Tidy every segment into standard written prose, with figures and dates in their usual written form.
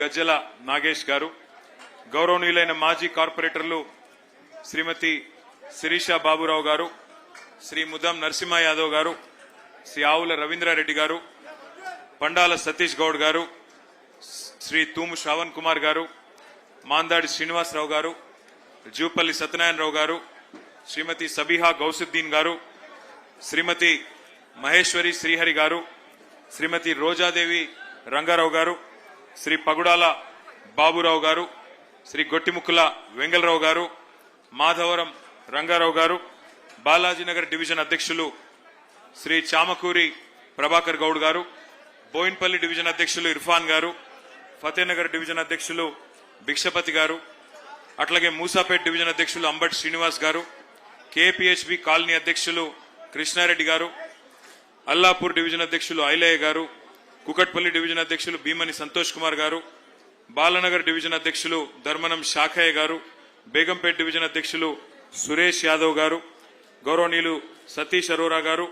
గజ్జల నాగేష్ గారు, గౌరవనీయులైన మాజీ కార్పొరేటర్లు శ్రీమతి శిరీష బాబురావు గారు, శ్రీ ముదం నరసింహ యాదవ్ గారు, శ్రీ ఆవుల రవీంద్రారెడ్డి గారు, పండాల సతీష్ గౌడ్ గారు, శ్రీ తూము శ్రావణ్ కుమార్ గారు, మాందాడి శ్రీనివాసరావు గారు, జూపల్లి సత్యనారాయణరావు గారు, శ్రీమతి సబీహా గౌసుద్దీన్ గారు, శ్రీమతి మహేశ్వరి శ్రీహరి గారు, శ్రీమతి రోజాదేవి రంగారావు గారు, శ్రీ పగుడాల బాబురావు గారు, శ్రీ గొట్టిముక్కుల వెంగళరావు గారు, మాధవరం రంగారావు గారు, బాలాజీనగర్ డివిజన్ అధ్యక్షులు శ్రీ చామకూరి ప్రభాకర్ గౌడ్ గారు, బోయిన్పల్లి డివిజన్ అధ్యక్షులు ఇర్ఫాన్ గారు, ఫతేనగర్ డివిజన్ అధ్యక్షులు భిక్షపతి గారు, అట్లాగే మూసాపేట్ డివిజన్ అధ్యక్షులు అంబట్ శ్రీనివాస్ గారు, కేపీహెచ్బి కాలనీ అధ్యక్షులు కృష్ణారెడ్డి గారు, అల్లాపూర్ డివిజన్ అధ్యక్షులు ఐలయ్య గారు, కుకట్పల్లి డివిజన్ అధ్యక్షులు భీమని సంతోష్ కుమార్ గారు, బాలనగర్ డివిజన్ అధ్యక్షులు ధర్మనం శాఖయ్య గారు, బేగంపేట్ డివిజన్ అధ్యక్షులు సురేష్ యాదవ్ గారు, గౌరవనీయులు సతీష్ అరోరా గారు,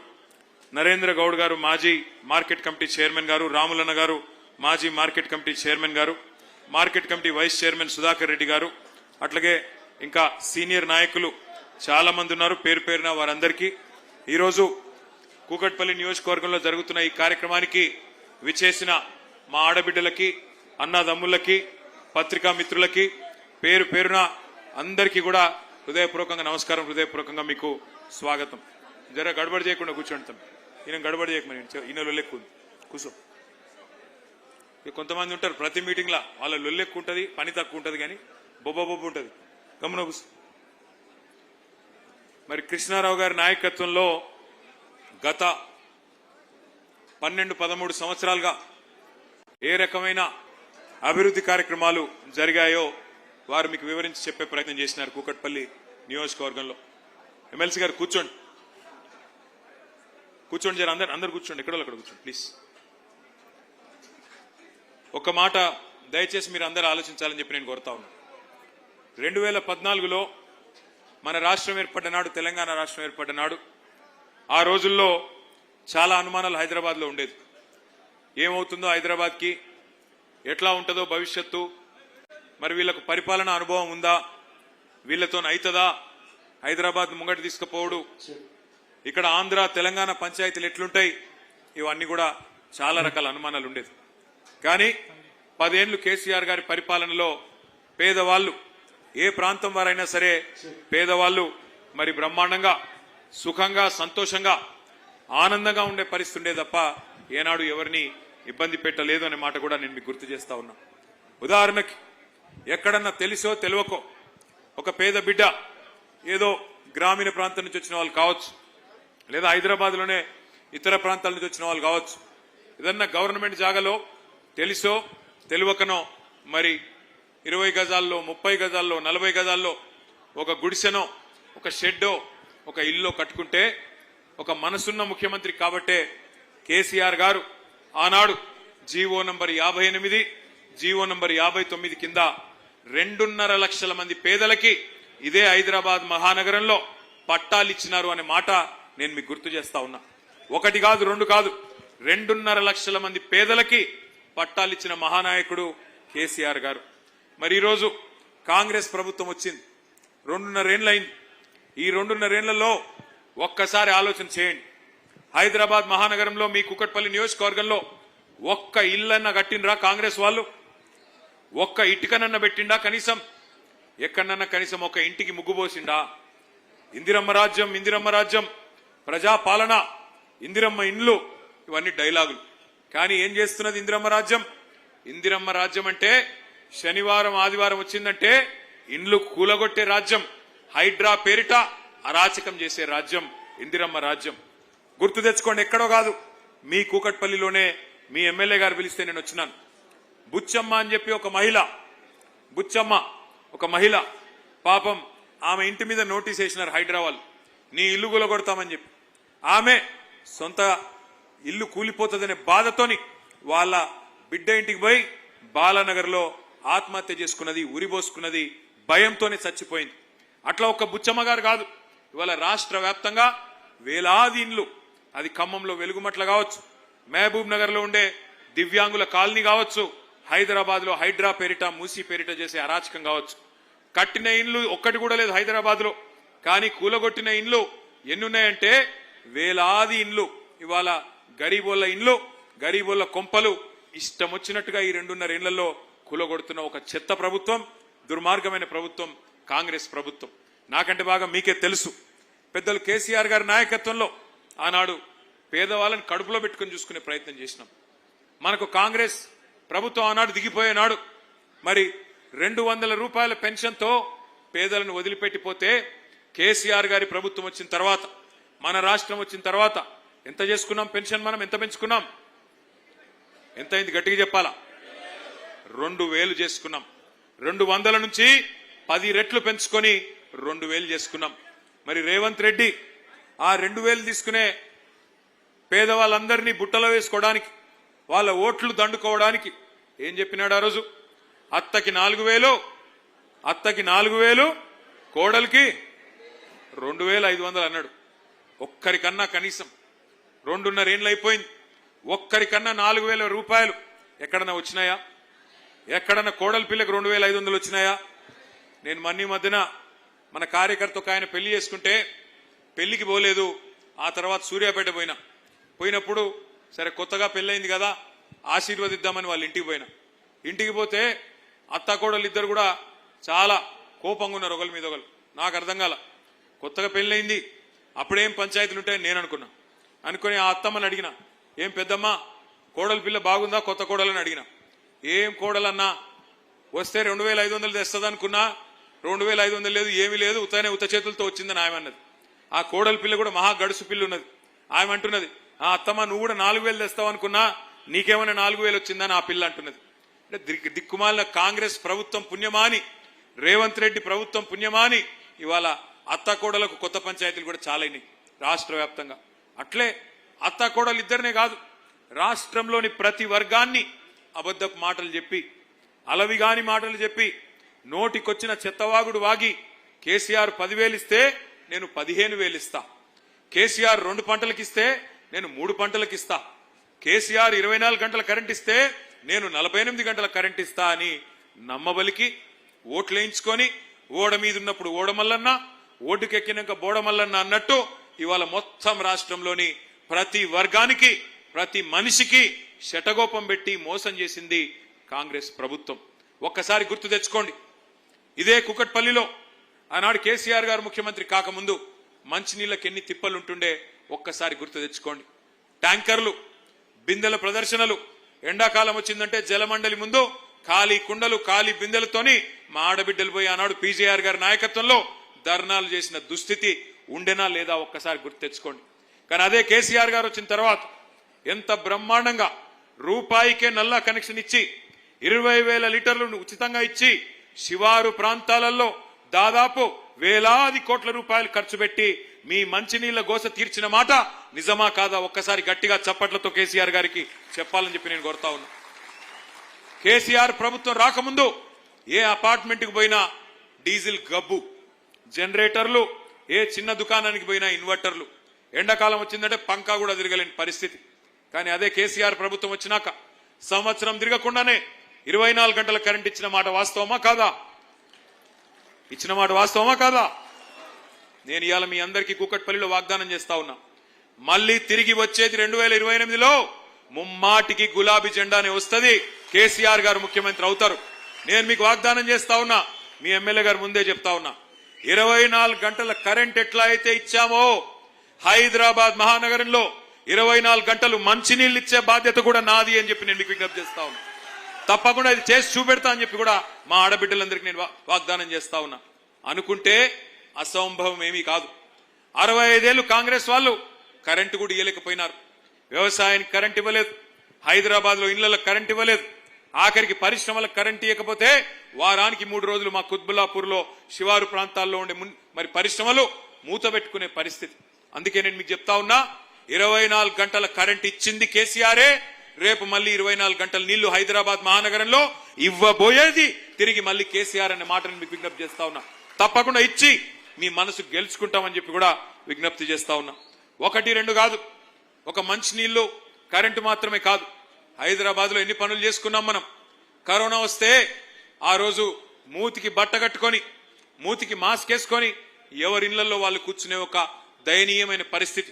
నరేంద్ర గౌడ్ గారు మాజీ మార్కెట్ కమిటీ చైర్మన్ గారు, రాములన్న గారు మాజీ మార్కెట్ కమిటీ చైర్మన్ గారు, market committee vice chairman Sudhakar Reddy గారు, అట్లాగే ఇంకా సీనియర్ నాయకులు చాలా మంది ఉన్నారు. పేరు పేరున వారందరికీ ఈరోజు కూకట్పల్లి నియోజకవర్గంలో జరుగుతున్న ఈ కార్యక్రమానికి విచేసిన మా ఆడబిడ్డలకి, అన్నదమ్ములకి, పత్రికా మిత్రులకి పేరు పేరున అందరికీ కూడా హృదయపూర్వకంగా నమస్కారం, హృదయపూర్వకంగా మీకు స్వాగతం. జర గడబడి చేయకుండా కూర్చోండి. ఈయన గడబడి చేయకమని ఈయన లొల్లెక్కు కూర్చో. కొంతమంది ఉంటారు ప్రతి మీటింగ్ లా వాళ్ళ లొల్లెక్కు ఉంటుంది, పని తక్కువ ఉంటుంది, కానీ బొబ్బ ఉంటుంది. గమన కూర్చో. మరి కృష్ణారావు గారి నాయకత్వంలో గత 12-13 సంవత్సరాలుగా ఏ రకమైన అభివృద్ధి కార్యక్రమాలు జరిగాయో వారు మీకు వివరించి చెప్పే ప్రయత్నం చేసినారు. కూకట్పల్లి నియోజకవర్గంలో ఎమ్మెల్సీ గారు కూర్చోండి, జర అందరు కూర్చోండి, ఎక్కడో అక్కడ కూర్చోండి ప్లీజ్. ఒక మాట దయచేసి మీరు అందరూ ఆలోచించాలని చెప్పి నేను కోరుతా ఉన్నాను. 2014లో మన రాష్ట్రం ఏర్పడ్డ నాడు, తెలంగాణ రాష్ట్రం ఏర్పడ్డ నాడు, ఆ రోజుల్లో చాలా అనుమానాలు హైదరాబాద్లో ఉండేది. ఏమవుతుందో హైదరాబాద్కి, ఎట్లా ఉంటుందో భవిష్యత్తు, మరి వీళ్లకు పరిపాలన అనుభవం ఉందా, వీళ్లతో అవుతుందా, హైదరాబాద్ ముంగటి తీసుకుపోవడు, ఇక్కడ ఆంధ్ర తెలంగాణ పంచాయతీలు ఎట్లుంటాయి, ఇవన్నీ కూడా చాలా రకాల అనుమానాలు ఉండేది. కానీ 10 ఏళ్లు కేసీఆర్ గారి పరిపాలనలో పేదవాళ్లు, ఏ ప్రాంతం వారైనా సరే పేదవాళ్లు మరి బ్రహ్మాండంగా, సుఖంగా, సంతోషంగా, ఆనందంగా ఉండే పరిస్థితి ఉండే తప్ప ఏనాడు ఎవరిని ఇబ్బంది పెట్టలేదు అనే మాట కూడా నేను మీకు గుర్తు చేస్తా ఉన్నా. ఉదాహరణకి ఎక్కడన్నా తెలిసో తెలియకో ఒక పేద బిడ్డ, ఏదో గ్రామీణ ప్రాంతం నుంచి వచ్చిన వాళ్ళు కావచ్చు, లేదా హైదరాబాద్లోనే ఇతర ప్రాంతాల నుంచి వచ్చిన వాళ్ళు కావచ్చు, ఏదన్నా గవర్నమెంట్ జాగాలో తెలిసో తెలియకనో మరి 20 గజాల్లో, 30 గజాల్లో, 40 గజాల్లో ఒక గుడిసెనో, ఒక షెడ్డో, ఒక ఇల్లు కట్టుకుంటే ఒక మనసున్న ముఖ్యమంత్రి కాబట్టే కేసీఆర్ గారు ఆనాడు జీవో నంబర్ 58, జీవో నంబర్ 59 కింద 2.5 లక్షల మంది పేదలకి ఇదే హైదరాబాద్ మహానగరంలో పట్టాలు ఇచ్చినారు అనే మాట నేను మీకు గుర్తు చేస్తా ఉన్నా. 1 కాదు, 2 కాదు, 2.5 లక్షల మంది పేదలకి పట్టాలు ఇచ్చిన మహానాయకుడు కేసీఆర్ గారు. మరి ఈరోజు కాంగ్రెస్ ప్రభుత్వం వచ్చింది, 2.5 ఏళ్ళు అయింది. ఈ 2.5 ఏళ్లలో ఒక్కసారి ఆలోచన చేయండి. హైదరాబాద్ మహానగరంలో మీ కూకట్పల్లి నియోజకవర్గంలో ఒక్క ఇల్లన్నా కట్టినరా కాంగ్రెస్ వాళ్ళు? ఒక్క ఇటుకనన్న పెట్టిండా కనీసం? ఎక్కడన్నా కనీసం ఒక ఇంటికి ముగ్గుపోసిండా? ఇందిరమ్మ రాజ్యం, ఇందిరమ్మ రాజ్యం, ప్రజాపాలన, ఇందిరమ్మ ఇండ్లు, ఇవన్నీ డైలాగులు. కానీ ఏం చేస్తున్నది ఇందిరమ్మ రాజ్యం? ఇందిరమ్మ రాజ్యం అంటే శనివారం ఆదివారం వచ్చిందంటే ఇండ్లు కూలగొట్టే రాజ్యం, హైడ్రా పేరిట అరాచకం చేసే రాజ్యం ఇందిరమ్మ రాజ్యం. గుర్తు తెచ్చుకోండి, ఎక్కడో కాదు, మీ కూకట్పల్లిలోనే మీ ఎమ్మెల్యే గారు పిలిస్తే నేను వచ్చినాను. బుచ్చమ్మ అని చెప్పి ఒక మహిళ, బుచ్చమ్మ ఒక మహిళ, పాపం ఆమె ఇంటి మీద నోటీస్ వేసినారు హైదరాబాద్, నీ ఇల్లు కూలగొడతామని చెప్పి. ఆమె సొంత ఇల్లు కూలిపోతుందనే బాధతోని వాళ్ళ బిడ్డ ఇంటికి పోయి బాలానగర్లో ఆత్మహత్య చేసుకున్నది, ఉరిబోసుకున్నది, భయంతోనే చచ్చిపోయింది. అట్లా ఒక బుచ్చమ్మ గారు కాదు, ఇవాళ రాష్ట్ర వ్యాప్తంగా వేలాది ఇండ్లు, అది ఖమ్మంలో వెలుగుమట్ల కావచ్చు, మహబూబ్ నగర్ లో ఉండే దివ్యాంగుల కాలనీ కావచ్చు, హైదరాబాద్ లో హైడ్రా పేరిట మూసీ పేరిట చేసే అరాచకం కావచ్చు. కట్టిన ఇండ్లు ఒక్కటి కూడా లేదు హైదరాబాద్ లో, కానీ కూలగొట్టిన ఇండ్లు ఎన్నున్నాయంటే వేలాది ఇండ్లు. ఇవాళ గరీబోళ్ళ ఇండ్లు, గరీబోళ్ళ కొంపలు ఇష్టం వచ్చినట్టుగా ఈ 2.5 ఏళ్లలో కూలగొడుతున్న ఒక చెత్త ప్రభుత్వం, దుర్మార్గమైన ప్రభుత్వం కాంగ్రెస్ ప్రభుత్వం. నాకంటే బాగా మీకే తెలుసు. పెద్దలు కేసీఆర్ గారి నాయకత్వంలో ఆనాడు పేదవాళ్ళని కడుపులో పెట్టుకుని చూసుకునే ప్రయత్నం చేసినాం. మనకు కాంగ్రెస్ ప్రభుత్వం ఆనాడు దిగిపోయేనాడు మరి 200 రూపాయల పెన్షన్తో పేదలను వదిలిపెట్టిపోతే కేసీఆర్ గారి ప్రభుత్వం వచ్చిన తర్వాత, మన రాష్ట్రం వచ్చిన తర్వాత ఎంత చేసుకున్నాం పెన్షన్? మనం ఎంత పెంచుకున్నాం? ఎంత అయింది గట్టిగా చెప్పాలా? 2000 చేసుకున్నాం. 200 నుంచి 10 రెట్లు పెంచుకొని 2000 చేసుకున్నాం. మరి రేవంత్ రెడ్డి ఆ 2000 తీసుకునే పేదవాళ్ళందరినీ బుట్టలో వేసుకోవడానికి, వాళ్ళ ఓట్లు దండుకోవడానికి ఏం చెప్పినాడు ఆ రోజు? అత్తకి 4000 కోడలికి 2500 అన్నాడు. ఒక్కరికన్నా కనీసం 2.5 ఏళ్ళు అయిపోయింది, ఒక్కరికన్నా 4000 రూపాయలు ఎక్కడన్నా వచ్చినాయా? ఎక్కడన్నా కోడలి పిల్లకి 2500 వచ్చినాయా? నేను మన్నీ మధ్యన మన కార్యకర్త ఒక ఆయన పెళ్లి చేసుకుంటే పెళ్లికి పోలేదు, ఆ తర్వాత సూర్యాపేట పోయినప్పుడు సరే కొత్తగా పెళ్ళయింది కదా ఆశీర్వదిద్దామని వాళ్ళ ఇంటికి పోయినా. ఇంటికి పోతే అత్త కోడలు ఇద్దరు కూడా చాలా కోపంగా ఉన్నారు ఒకరి మీద ఒకరు. నాకు అర్థం కాల, కొత్తగా పెళ్ళయింది అప్పుడేం పంచాయతీలు ఉంటాయని నేను అనుకుని ఆ అత్తమ్మని అడిగిన, ఏం పెద్దమ్మ కోడలు పిల్ల బాగుందా కొత్త కోడలని అడిగిన. ఏం కోడలన్నా వస్తే 2500 తెస్తుంది అనుకున్నా, 2500 లేదు, ఏమీ లేదు, ఉత్త చేతులతో వచ్చిందని ఆమె అన్నది. ఆ కోడలి పిల్ల కూడా మహా గడుసు పిల్ల ఉన్నది. ఆమె అంటున్నది, ఆ అత్తమ్మ నువ్వు కూడా 4000 తెస్తావు అనుకున్నా, నీకేమైనా 4000 వచ్చిందని ఆ పిల్ల అంటున్నది. అంటే దిక్కుమాలిన కాంగ్రెస్ ప్రభుత్వం పుణ్యమాని, రేవంత్ రెడ్డి ప్రభుత్వం పుణ్యమాని ఇవాళ అత్త కోడలకు కొత్త పంచాయతీలు కూడా చాలైనాయి రాష్ట్ర వ్యాప్తంగా. అట్లే అత్త కోడలు ఇద్దరినే కాదు, రాష్ట్రంలోని ప్రతి వర్గాన్ని అబద్ధపు మాటలు చెప్పి, అలవిగాని మాటలు చెప్పి, నోటికొచ్చిన చెత్తవాగుడు వాగి కేసీఆర్ 10,000 ఇస్తే నేను 15,000 ఇస్తా, కేసీఆర్ 2 పంటలకు ఇస్తే నేను 3 పంటలకు ఇస్తా, కేసీఆర్ 24 గంటల కరెంట్ ఇస్తే నేను 48 గంటల కరెంట్ ఇస్తా అని నమ్మబలికి ఓట్లేయించుకొని ఓడ మీద ఉన్నప్పుడు ఓడమల్లన్న, ఓటుకెక్కినాక బోడమల్లన్న అన్నట్టు ఇవాళ మొత్తం రాష్ట్రంలోని ప్రతి వర్గానికి, ప్రతి మనిషికి శటగోపం పెట్టి మోసం చేసింది కాంగ్రెస్ ప్రభుత్వం. ఒక్కసారి గుర్తు తెచ్చుకోండి, ఇదే కుకట్పల్లిలో ఆనాడు కేసీఆర్ గారు ముఖ్యమంత్రి కాకముందు మంచినీళ్ళకి ఎన్ని తిప్పలుంటుండే ఒక్కసారి గుర్తు తెచ్చుకోండి. ట్యాంకర్లు, బిందెల ప్రదర్శనలు, ఎండాకాలం వచ్చిందంటే జలమండలి ముందు ఖాళీ కుండలు, ఖాళీ బిందెలతోని మా ఆడబిడ్డలు పోయి ఆనాడు పీజేఆర్ గారి నాయకత్వంలో ధర్నాలు చేసిన దుస్థితి ఉండేనా లేదా ఒక్కసారి గుర్తు తెచ్చుకోండి. కానీ అదే కేసీఆర్ గారు వచ్చిన తర్వాత ఎంత బ్రహ్మాండంగా రూపాయికే నల్లా కనెక్షన్ ఇచ్చి 20,000 లీటర్లు ఉచితంగా ఇచ్చి శివారు ప్రాంతాలలో దాదాపు వేలాది కోట్ల రూపాయలు ఖర్చు పెట్టి మీ మంచినీళ్ల గోస తీర్చిన మాట నిజమా కాదా ఒక్కసారి గట్టిగా చప్పట్లతో కేసీఆర్ గారికి చెప్పాలని చెప్పి నేను కోరుతా ఉన్నా. కేసీఆర్ ప్రభుత్వం రాకముందు ఏ అపార్ట్మెంట్కి పోయినా డీజిల్ గబ్బు, జనరేటర్లు, ఏ చిన్న దుకాణానికి పోయినా ఇన్వర్టర్లు, ఎండాకాలం వచ్చిందంటే పంకా కూడా తిరగలేని పరిస్థితి. కానీ అదే కేసీఆర్ ప్రభుత్వం వచ్చినాక సంవత్సరం తిరగకుండానే 24 గంటల కరెంట్ ఇచ్చిన మాట వాస్తవమా కాదా? ఇచ్చిన మాట వాస్తవమా కాదా? నేను ఇవాళ మీ అందరికీ కూకట్పల్లిలో వాగ్దానం చేస్తా ఉన్నా, మళ్ళీ తిరిగి వచ్చేది 2028లో ముమ్మాటికి గులాబీ జెండానే వస్తుంది, కేసీఆర్ గారు ముఖ్యమంత్రి అవుతారు. నేను మీకు వాగ్దానం చేస్తా ఉన్నా, మీ ఎమ్మెల్యే గారు ముందే చెప్తా ఉన్నా, 24 గంటల కరెంట్ ఎట్లా అయితే ఇచ్చామో హైదరాబాద్ మహానగరంలో 24 గంటలు మంచినీళ్ళు ఇచ్చే బాధ్యత కూడా నాది అని చెప్పి నేను మీకు విజ్ఞప్తి చేస్తా ఉన్నా. తప్పకుండా ఇది చేసి చూపెడతా అని చెప్పి కూడా మా ఆడబిడ్డలందరికీ నేను వాగ్దానం చేస్తా ఉన్నా. అనుకుంటే అసంభవం ఏమీ కాదు. 65 ఏళ్లు కాంగ్రెస్ వాళ్ళు కరెంటు కూడా ఇవ్వలేకపోయినారు. వ్యవసాయానికి కరెంట్ ఇవ్వలేదు, హైదరాబాద్ లో ఇళ్లకు కరెంట్ ఇవ్వలేదు, ఆఖరికి పరిశ్రమలకు కరెంట్ ఇవ్వకపోతే వారానికి 3 రోజులు మా కుత్బుల్లాపూర్ లో శివారు ప్రాంతాల్లో ఉండే మరి పరిశ్రమలు మూతబెట్టుకునే పరిస్థితి. అందుకే నేను మీకు చెప్తా ఉన్నా, 24 గంటల కరెంట్ ఇచ్చింది కేసీఆరే, రేపు మళ్ళీ 24 గంటల నీళ్లు హైదరాబాద్ మహానగరంలో ఇవ్వబోయేది తిరిగి మళ్ళీ కేసీఆర్ అనే మాటను మీకు విజ్ఞప్తి చేస్తా ఉన్నా. తప్పకుండా ఇచ్చి మీ మనసు గెలుచుకుంటామని చెప్పి కూడా విజ్ఞప్తి చేస్తా ఉన్నా. 1, 2 కాదు, ఒక మంచి నీళ్లు కరెంటు మాత్రమే కాదు, హైదరాబాద్ లో ఎన్ని పనులు చేసుకున్నాం మనం. కరోనా వస్తే ఆ రోజు మూతికి బట్ట కట్టుకొని మూతికి మాస్క్ వేసుకొని ఎవరి ఇళ్లలో వాళ్ళు కూర్చునే ఒక దయనీయమైన పరిస్థితి.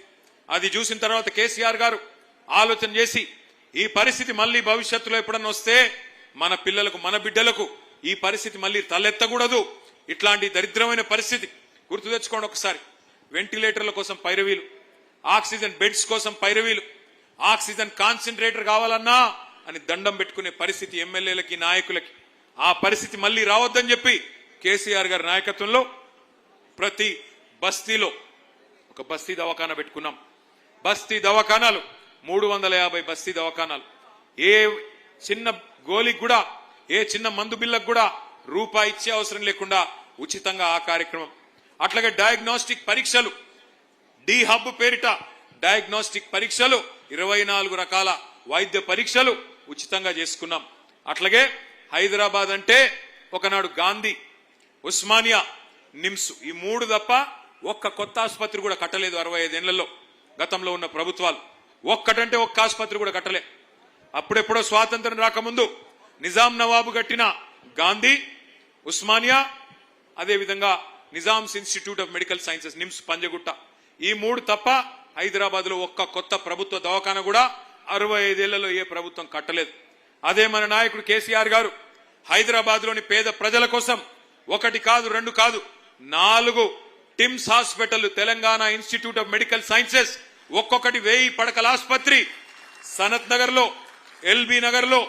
అది చూసిన తర్వాత కేసీఆర్ గారు ఆలోచన చేసి ఈ పరిస్థితి మళ్ళీ భవిష్యత్తులో ఎప్పుడన్నా వస్తే మన పిల్లలకు మన బిడ్డలకు ఈ పరిస్థితి మళ్ళీ తలెత్తకూడదు. ఇట్లాంటి దరిద్రమైన పరిస్థితి గుర్తు తెచ్చుకోండి ఒకసారి. వెంటిలేటర్ల కోసం పైరవీలు, ఆక్సిజన్ బెడ్స్ కోసం పైరవీలు, ఆక్సిజన్ కాన్సన్ట్రేటర్ కావాలన్నా అని దండం పెట్టుకునే పరిస్థితి ఎమ్మెల్యేలకి నాయకులకి. ఆ పరిస్థితి మళ్ళీ రావద్దని చెప్పి కేసీఆర్ గారి నాయకత్వంలో ప్రతి బస్తీలో ఒక బస్తీ దవాఖానా పెట్టుకున్నాం. బస్తీ దవాఖానాలు 350 బస్తీ దవాఖానాలు. ఏ చిన్న గోలికి కూడా ఏ చిన్న మందు బిల్లకు కూడా రూపాయి ఇచ్చే అవసరం లేకుండా ఉచితంగా ఆ కార్యక్రమం. అట్లాగే డయాగ్నోస్టిక్ పరీక్షలు, డి హబ్ పేరిట డయాగ్నోస్టిక్ పరీక్షలు 24 రకాల వైద్య పరీక్షలు ఉచితంగా చేసుకున్నాం. అట్లాగే హైదరాబాద్ అంటే ఒకనాడు గాంధీ, ఉస్మానియా, నిమ్స్ ఈ 3 తప్ప ఒక్క కొత్త ఆసుపత్రి కూడా కట్టలేదు 65 ఏళ్లలో గతంలో ఉన్న ప్రభుత్వాలు. ఒక్కటంటే ఒక్క ఆసుపత్రి కూడా కట్టలే. అప్పుడెప్పుడో స్వాతంత్రం రాకముందు నిజాం నవాబు కట్టిన గాంధీ, ఉస్మానియా, అదేవిధంగా Nizam's institute of medical sciences NIMS Panjagutta ఈ 3 తప్ప హైదరాబాద్ లో ఒక్క కొత్త ప్రభుత్వ దవాఖాన కూడా 65 ఏళ్లలో ఏ ప్రభుత్వం కట్టలేదు. అదే మన నాయకుడు కేసీఆర్ గారు హైదరాబాద్ లోని పేద ప్రజల కోసం 1 కాదు 2 కాదు 4 TIMS hospital, Telangana institute of medical sciences, ఒక్కొక్కటి 1000 పడకల ఆసుపత్రి సనత్ నగర్ లో, ఎల్బీ నగర్ లో,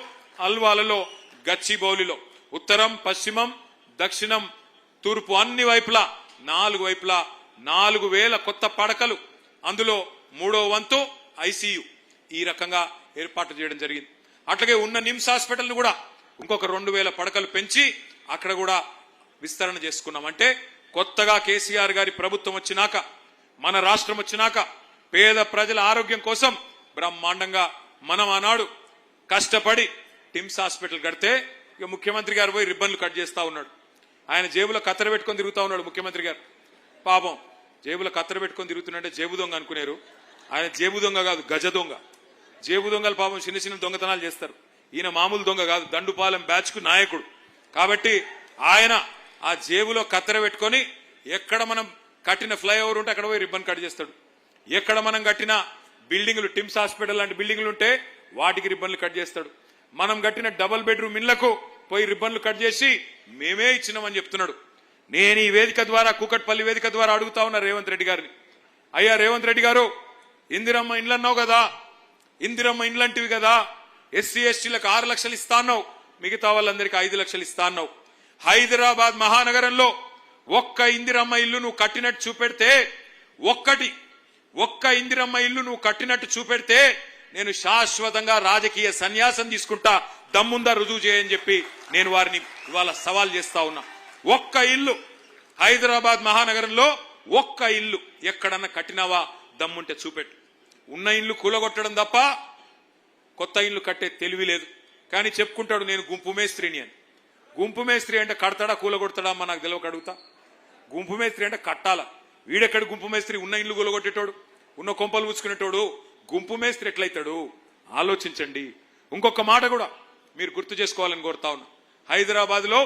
అల్వాలలో, గచ్చిబౌలిలో, ఉత్తరం, పశ్చిమం, దక్షిణం, తూర్పు అన్ని వైపులా 4 వైపులా 4000 కొత్త పడకలు, అందులో 3వ వంతు ఐసీయూ ఈ రకంగా ఏర్పాటు చేయడం జరిగింది. అట్లాగే ఉన్న నిమ్స్ హాస్పిటల్ కూడా ఇంకొక 2000 పడకలు పెంచి అక్కడ కూడా విస్తరణ చేసుకున్నాం. అంటే కొత్తగా కేసీఆర్ గారి ప్రభుత్వం వచ్చినాక, మన రాష్ట్రం వచ్చినాక పేద ప్రజల ఆరోగ్యం కోసం బ్రహ్మాండంగా మనం ఆనాడు కష్టపడి టిమ్స్ హాస్పిటల్ కడితే ఇక ముఖ్యమంత్రి గారు పోయి రిబ్బన్లు కట్ చేస్తా ఉన్నాడు. ఆయన జేబులో కత్తెర పెట్టుకొని తిరుగుతా ఉన్నాడు ముఖ్యమంత్రి గారు. పాపం జేబులో కత్తెర పెట్టుకొని తిరుగుతుండే జేబు దొంగ అనుకునేరు. ఆయన జేబు దొంగ కాదు, గజ దొంగ. జేబు దొంగలు పాపం చిన్న చిన్న దొంగతనాలు చేస్తారు. ఈయన మామూలు దొంగ కాదు, దండుపాలెం బ్యాచ్ కు నాయకుడు. కాబట్టి ఆయన ఆ జేబులో కత్తెర పెట్టుకొని ఎక్కడ మనం కట్టిన ఫ్లైఓవర్ ఉంటే అక్కడ పోయి రిబ్బన్ కట్ చేస్తాడు. ఎక్కడ మనం కట్టిన బిల్డింగ్లు, టిమ్స్ హాస్పిటల్ లాంటి బిల్డింగ్లు ఉంటే వాటికి రిబ్బన్లు కట్ చేస్తాడు. మనం కట్టిన డబుల్ బెడ్రూమ్ ఇళ్లకు పోయి రిబ్బన్లు కట్ చేసి మేమే ఇచ్చినామని చెప్తున్నాడు. నేను ఈ వేదిక ద్వారా, కూకట్పల్లి వేదిక ద్వారా అడుగుతా ఉన్నా రేవంత్ రెడ్డి గారిని, అయ్యా రేవంత్ రెడ్డి గారు, ఇందిరమ్మ ఇండ్లు అన్నావు కదా, ఇందిరమ్మ ఇండ్లంటివి కదా, ఎస్సీ ఎస్టీలకు 6 లక్షలు ఇస్తా అన్నావు, మిగతా వాళ్ళందరికీ 5 లక్షలు ఇస్తా అన్నావు. హైదరాబాద్ మహానగరంలో ఒక్క ఇందిరమ్మ ఇల్లు నువ్వు కట్టినట్టు చూపెడితే, ఒక్క ఇందిరమ్మ ఇల్లు నువ్వు కట్టినట్టు చూపెడితే నేను శాశ్వతంగా రాజకీయ సన్యాసం తీసుకుంటా, దమ్ముందా రుజువు చేయని చెప్పి నేను వారిని ఇవాళ సవాల్ చేస్తా ఉన్నా. ఒక్క ఇల్లు హైదరాబాద్ మహానగరంలో ఒక్క ఇల్లు ఎక్కడన్నా కట్టినావా దమ్ముంటే చూపెట్టు. ఉన్న ఇల్లు కూలగొట్టడం తప్ప కొత్త ఇల్లు కట్టే తెలివి లేదు. కానీ చెప్పుకుంటాడు నేను గుంపు మేస్త్రిని అని. గుంపు మేస్త్రి అంటే కడతాడా కూలగొడతాడా అమ్మా నాకు తెలియక అడుగుతా. గుంపు మేస్త్రి అంటే కట్టాలా. వీడెక్కడ గుంపు మేస్త్రి? ఉన్న ఇల్లు కూలగొట్టేటోడు, ఉన్న కొంపలు పుచ్చుకునేటోడు గుంపు మేస్త్రి ఎట్లయితాడు? ఆలోచించండి. ఇంకొక మాట కూడా మీరు గుర్తు చేసుకోవాలని కోరుతా ఉన్నా. హైదరాబాద్ లో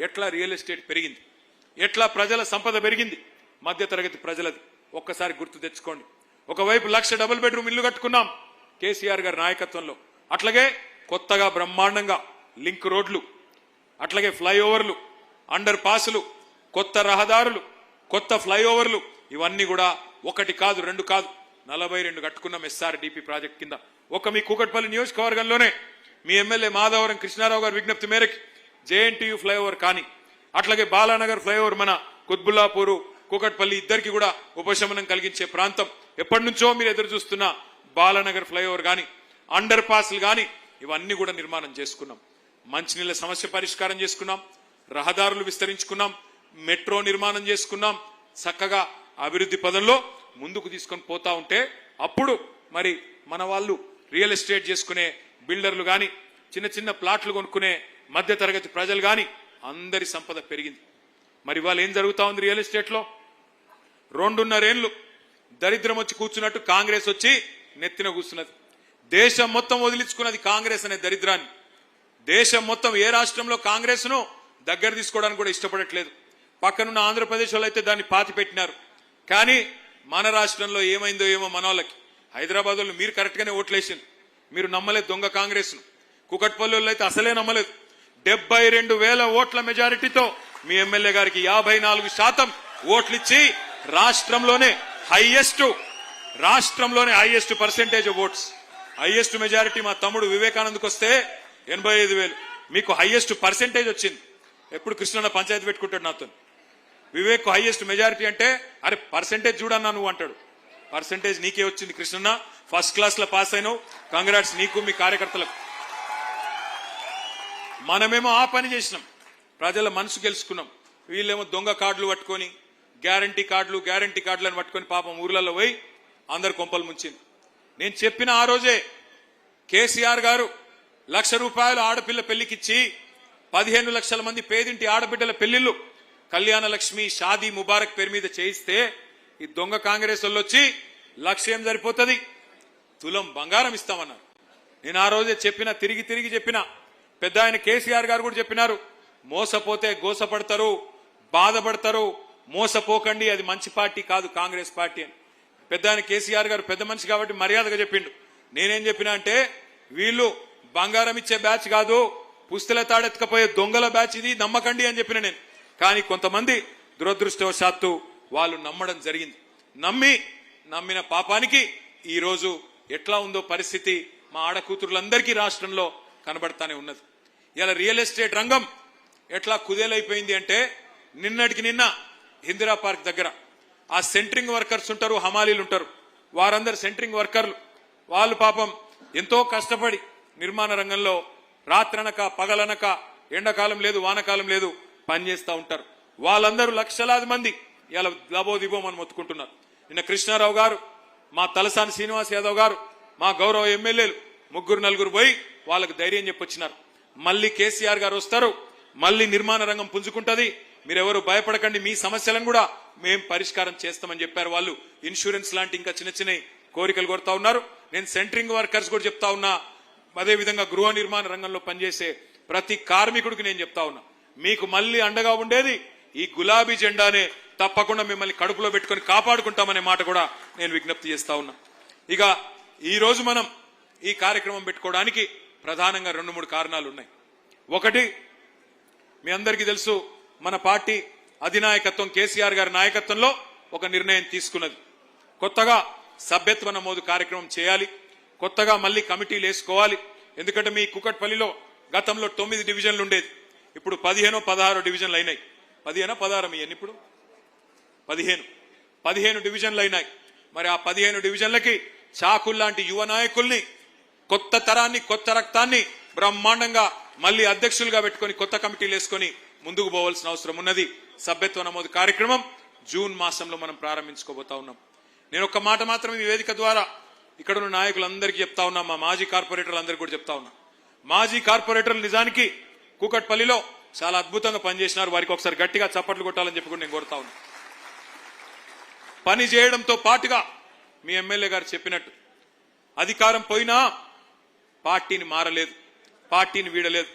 ఎట్లా రియల్ ఎస్టేట్ పెరిగింది, ఎట్లా ప్రజల సంపద పెరిగింది, మధ్యతరగతి ప్రజలది ఒక్కసారి గుర్తు తెచ్చుకోండి. ఒకవైపు 1,00,000 డబుల్ బెడ్రూమ్ ఇల్లు కట్టుకున్నాం కేసీఆర్ గారి నాయకత్వంలో. అట్లాగే కొత్తగా బ్రహ్మాండంగా లింక్ రోడ్లు, అట్లాగే ఫ్లైఓవర్లు, అండర్ పాసులు, కొత్త రహదారులు, కొత్త ఫ్లైఓవర్లు, ఇవన్నీ కూడా 1 కాదు 2 కాదు 42 కట్టుకున్నాం SRDP ప్రాజెక్ట్ కింద. మీ కూకట్పల్లి నియోజకవర్గంలోనే మీ ఎమ్మెల్యే మాధవరం కృష్ణారావు గారి విజ్ఞప్తి మేరకు JNTU ఫ్లైఓవర్ కానీ, అట్లాగే బాలానగర్ ఫ్లైఓవర్ మన కుత్బుల్లాపూర్, కూకట్పల్లి ఇద్దరికి కూడా ఉపశమనం కలిగించే ప్రాంతం, ఎప్పటి నుంచో మీరు ఎదురు చూస్తున్న బాలానగర్ ఫ్లైఓవర్ కానీ, అండర్ పాస్లు కానీ ఇవన్నీ కూడా నిర్మాణం చేసుకున్నాం. మంచినీళ్ళ సమస్య పరిష్కారం చేసుకున్నాం, రహదారులు విస్తరించుకున్నాం, మెట్రో నిర్మాణం చేసుకున్నాం. చక్కగా అభివృద్ధి పదంలో ముందుకు తీసుకొని పోతా ఉంటే అప్పుడు మరి మన వాళ్ళు రియల్ ఎస్టేట్ చేసుకునే బిల్డర్లు కానీ, చిన్న చిన్న ప్లాట్లు కొనుక్కునే మధ్యతరగతి ప్రజలు కానీ అందరి సంపద పెరిగింది. మరి వాళ్ళు ఏం జరుగుతా ఉంది రియల్ ఎస్టేట్ లో? 2.5 ఏళ్లు దరిద్రం వచ్చి కూర్చున్నట్టు కాంగ్రెస్ వచ్చి నెత్తిన కూర్చున్నది. దేశం మొత్తం వదిలించుకున్నది కాంగ్రెస్ అనే దరిద్రాన్ని. దేశం మొత్తం ఏ రాష్ట్రంలో కాంగ్రెస్ ను దగ్గర తీసుకోవడానికి కూడా ఇష్టపడట్లేదు. పక్కనున్న ఆంధ్రప్రదేశ్ వాళ్ళు అయితే దాన్ని పాతి పెట్టినారు. కానీ మన రాష్ట్రంలో ఏమైందో ఏమో మన వాళ్ళకి. హైదరాబాద్ వాళ్ళు మీరు కరెక్ట్ గానే ఓట్లేసింది, మీరు నమ్మలేదు దొంగ కాంగ్రెస్ ను. కుకట్పల్లి వాళ్ళు అయితే అసలే నమ్మలేదు. 72,000 ఓట్ల మెజారిటీతో మీ ఎమ్మెల్యే గారికి 54% ఓట్లు ఇచ్చి రాష్ట్రంలోనే highest percentage votes, highest majority మా తమ్ముడు వివేకానంద్కి వస్తే 85,000, మీకు హైయెస్ట్ పర్సెంటేజ్ వచ్చింది. ఎప్పుడు కృష్ణన్న పంచాయతీ పెట్టుకుంటాడు నాతో. వివేక్ హైయెస్ట్ మెజారిటీ అంటే అరే పర్సెంటేజ్ చూడన్నా నువ్వు అంటాడు. పర్సెంటేజ్ నీకే వచ్చింది కృష్ణన్న, ఫస్ట్ క్లాస్ లో పాస్ అయినావు, కంగ్రాట్స్ నీకు మీ కార్యకర్తలకు. మనమేమో ఆ పని చేసినాం, ప్రజల మనసు గెలుచుకున్నాం. వీళ్ళేమో దొంగ కార్డులు పట్టుకొని గ్యారంటీ కార్డులను పట్టుకొని పాపం ఊర్లలో పోయి అందరు కొంపలు ముంచింది. నేను చెప్పిన ఆ రోజే కేసీఆర్ గారు ₹1,00,000 ఆడపిల్ల పెళ్లికిచ్చి 15 లక్షల మంది పేదింటి ఆడబిడ్డల పెళ్లిళ్లు కళ్యాణ లక్ష్మి షాదీ ముబారక్ పేరు మీద చేయిస్తే ఈ దొంగ కాంగ్రెస్ వాళ్ళు వచ్చి లక్ష్యం సరిపోతుంది, తులం బంగారం ఇస్తామన్నారు. నేను ఆ రోజే చెప్పిన, తిరిగి చెప్పిన. పెద్ద ఆయన కేసీఆర్ గారు కూడా చెప్పినారు, మోసపోతే గోసపడతారు, బాధపడతారు, మోసపోకండి, అది మంచి పార్టీ కాదు కాంగ్రెస్ పార్టీ అని. పెద్ద ఆయన కేసీఆర్ గారు పెద్ద మనిషి కాబట్టి మర్యాదగా చెప్పిండు. నేనేం చెప్పినా అంటే వీళ్ళు బంగారం ఇచ్చే బ్యాచ్ కాదు, పుస్తల తాడెత్తుకపోయే దొంగల బ్యాచ్, ఇది నమ్మకండి అని చెప్పిన నేను. కానీ కొంతమంది దురదృష్టవశాత్తు వాళ్ళు నమ్మడం జరిగింది. నమ్మిన పాపానికి ఈ రోజు ఎట్లా ఉందో పరిస్థితి మా ఆడకూతురులందరికీ రాష్ట్రంలో కనబడతానే ఉన్నది. ఇలా రియల్ ఎస్టేట్ రంగం ఎట్లా కుదేలైపోయింది అంటే నిన్నటికి నిన్న ఇందిరా పార్క్ దగ్గర ఆ సెంట్రింగ్ వర్కర్స్ ఉంటారు, హమాలీలు ఉంటారు, వారందరు సెంట్రింగ్ వర్కర్లు. వాళ్ళు పాపం ఎంతో కష్టపడి నిర్మాణ రంగంలో రాత్రనక పగలనక ఎండాకాలం లేదు వానకాలం లేదు పనిచేస్తూ ఉంటారు. వాళ్ళందరూ లక్షలాది మంది ఇలా లబోదిబోమని మొత్తుకుంటున్నారు. నిన్న కృష్ణారావు గారు, మా తలసాని శ్రీనివాస్ యాదవ్ గారు, మా గౌరవ ఎమ్మెల్యేలు 3-4 పోయి వాళ్ళకు ధైర్యం చెప్పొచ్చినారు. మళ్ళీ కేసీఆర్ గారు వస్తారు, మళ్ళీ నిర్మాణ రంగం పుంజుకుంటది, మీరెవరు భయపడకండి, మీ సమస్యలను కూడా మేం పరిష్కారం చేస్తామని చెప్పారు. వాళ్ళు ఇన్సూరెన్స్ లాంటి ఇంకా చిన్న కోరికలు కోరుతా ఉన్నారు. నేను సెంట్రింగ్ వర్కర్స్ కూడా చెప్తా ఉన్నా, అదేవిధంగా గృహ నిర్మాణ రంగంలో పనిచేసే ప్రతి కార్మికుడికి నేను చెప్తా ఉన్నా, మీకు మళ్ళీ అండగా ఉండేది ఈ గులాబీ జెండానే, తప్పకుండా మిమ్మల్ని కడుపులో పెట్టుకొని కాపాడుకుంటామనే మాట కూడా నేను విజ్ఞప్తి చేస్తా ఉన్నా. ఇక ఈ రోజు మనం ఈ కార్యక్రమం పెట్టుకోవడానికి ప్రధానంగా 2-3 కారణాలు ఉన్నాయి. ఒకటి, మీ అందరికీ తెలుసు, మన పార్టీ అధినాయకత్వం కేసీఆర్ గారి నాయకత్వంలో ఒక నిర్ణయం తీసుకున్నది. కొత్తగా సభ్యత్వ నమోదు కార్యక్రమం చేయాలి, కొత్తగా మళ్ళీ కమిటీలు వేసుకోవాలి. ఎందుకంటే మీ కుకట్పల్లిలో గతంలో 9 డివిజన్లు ఉండేది, ఇప్పుడు 15-16 డివిజన్లు అయినాయి. 15-16 మీ ఎన్ని ఇప్పుడు 15 డివిజన్లు అయినాయి. మరి ఆ 15 డివిజన్లకి చాకుల్లాంటి యువ నాయకుల్ని, కొత్త తరాన్ని, కొత్త రక్తాన్ని బ్రహ్మాండంగా మళ్ళీ అధ్యక్షులుగా పెట్టుకొని కొత్త కమిటీలు వేసుకొని ముందుకు పోవాల్సిన అవసరం ఉన్నది. సభ్యత్వ నమోదు కార్యక్రమం జూన్ మాసంలో మనం ప్రారంభించుకోబోతా ఉన్నాం. నేను ఒక్క మాట మాత్రమే ఈ వేదిక ద్వారా ఇక్కడ ఉన్న నాయకులందరికీ చెప్తా ఉన్నా, మా మాజీ కార్పొరేటర్లందరికీ కూడా చెప్తా ఉన్నా, మాజీ కార్పొరేటర్లు నిజానికి కూకట్పల్లిలో చాలా అద్భుతంగా పనిచేసినారు. వారికి ఒకసారి గట్టిగా చప్పట్లు కొట్టాలని చెప్పి కూడా నేను కోరుతా ఉన్నా. పని చేయడంతో పాటుగా మీ ఎమ్మెల్యే గారు చెప్పినట్టు అధికారం పోయినా పార్టీని మారలేదు, పార్టీని వీడలేదు.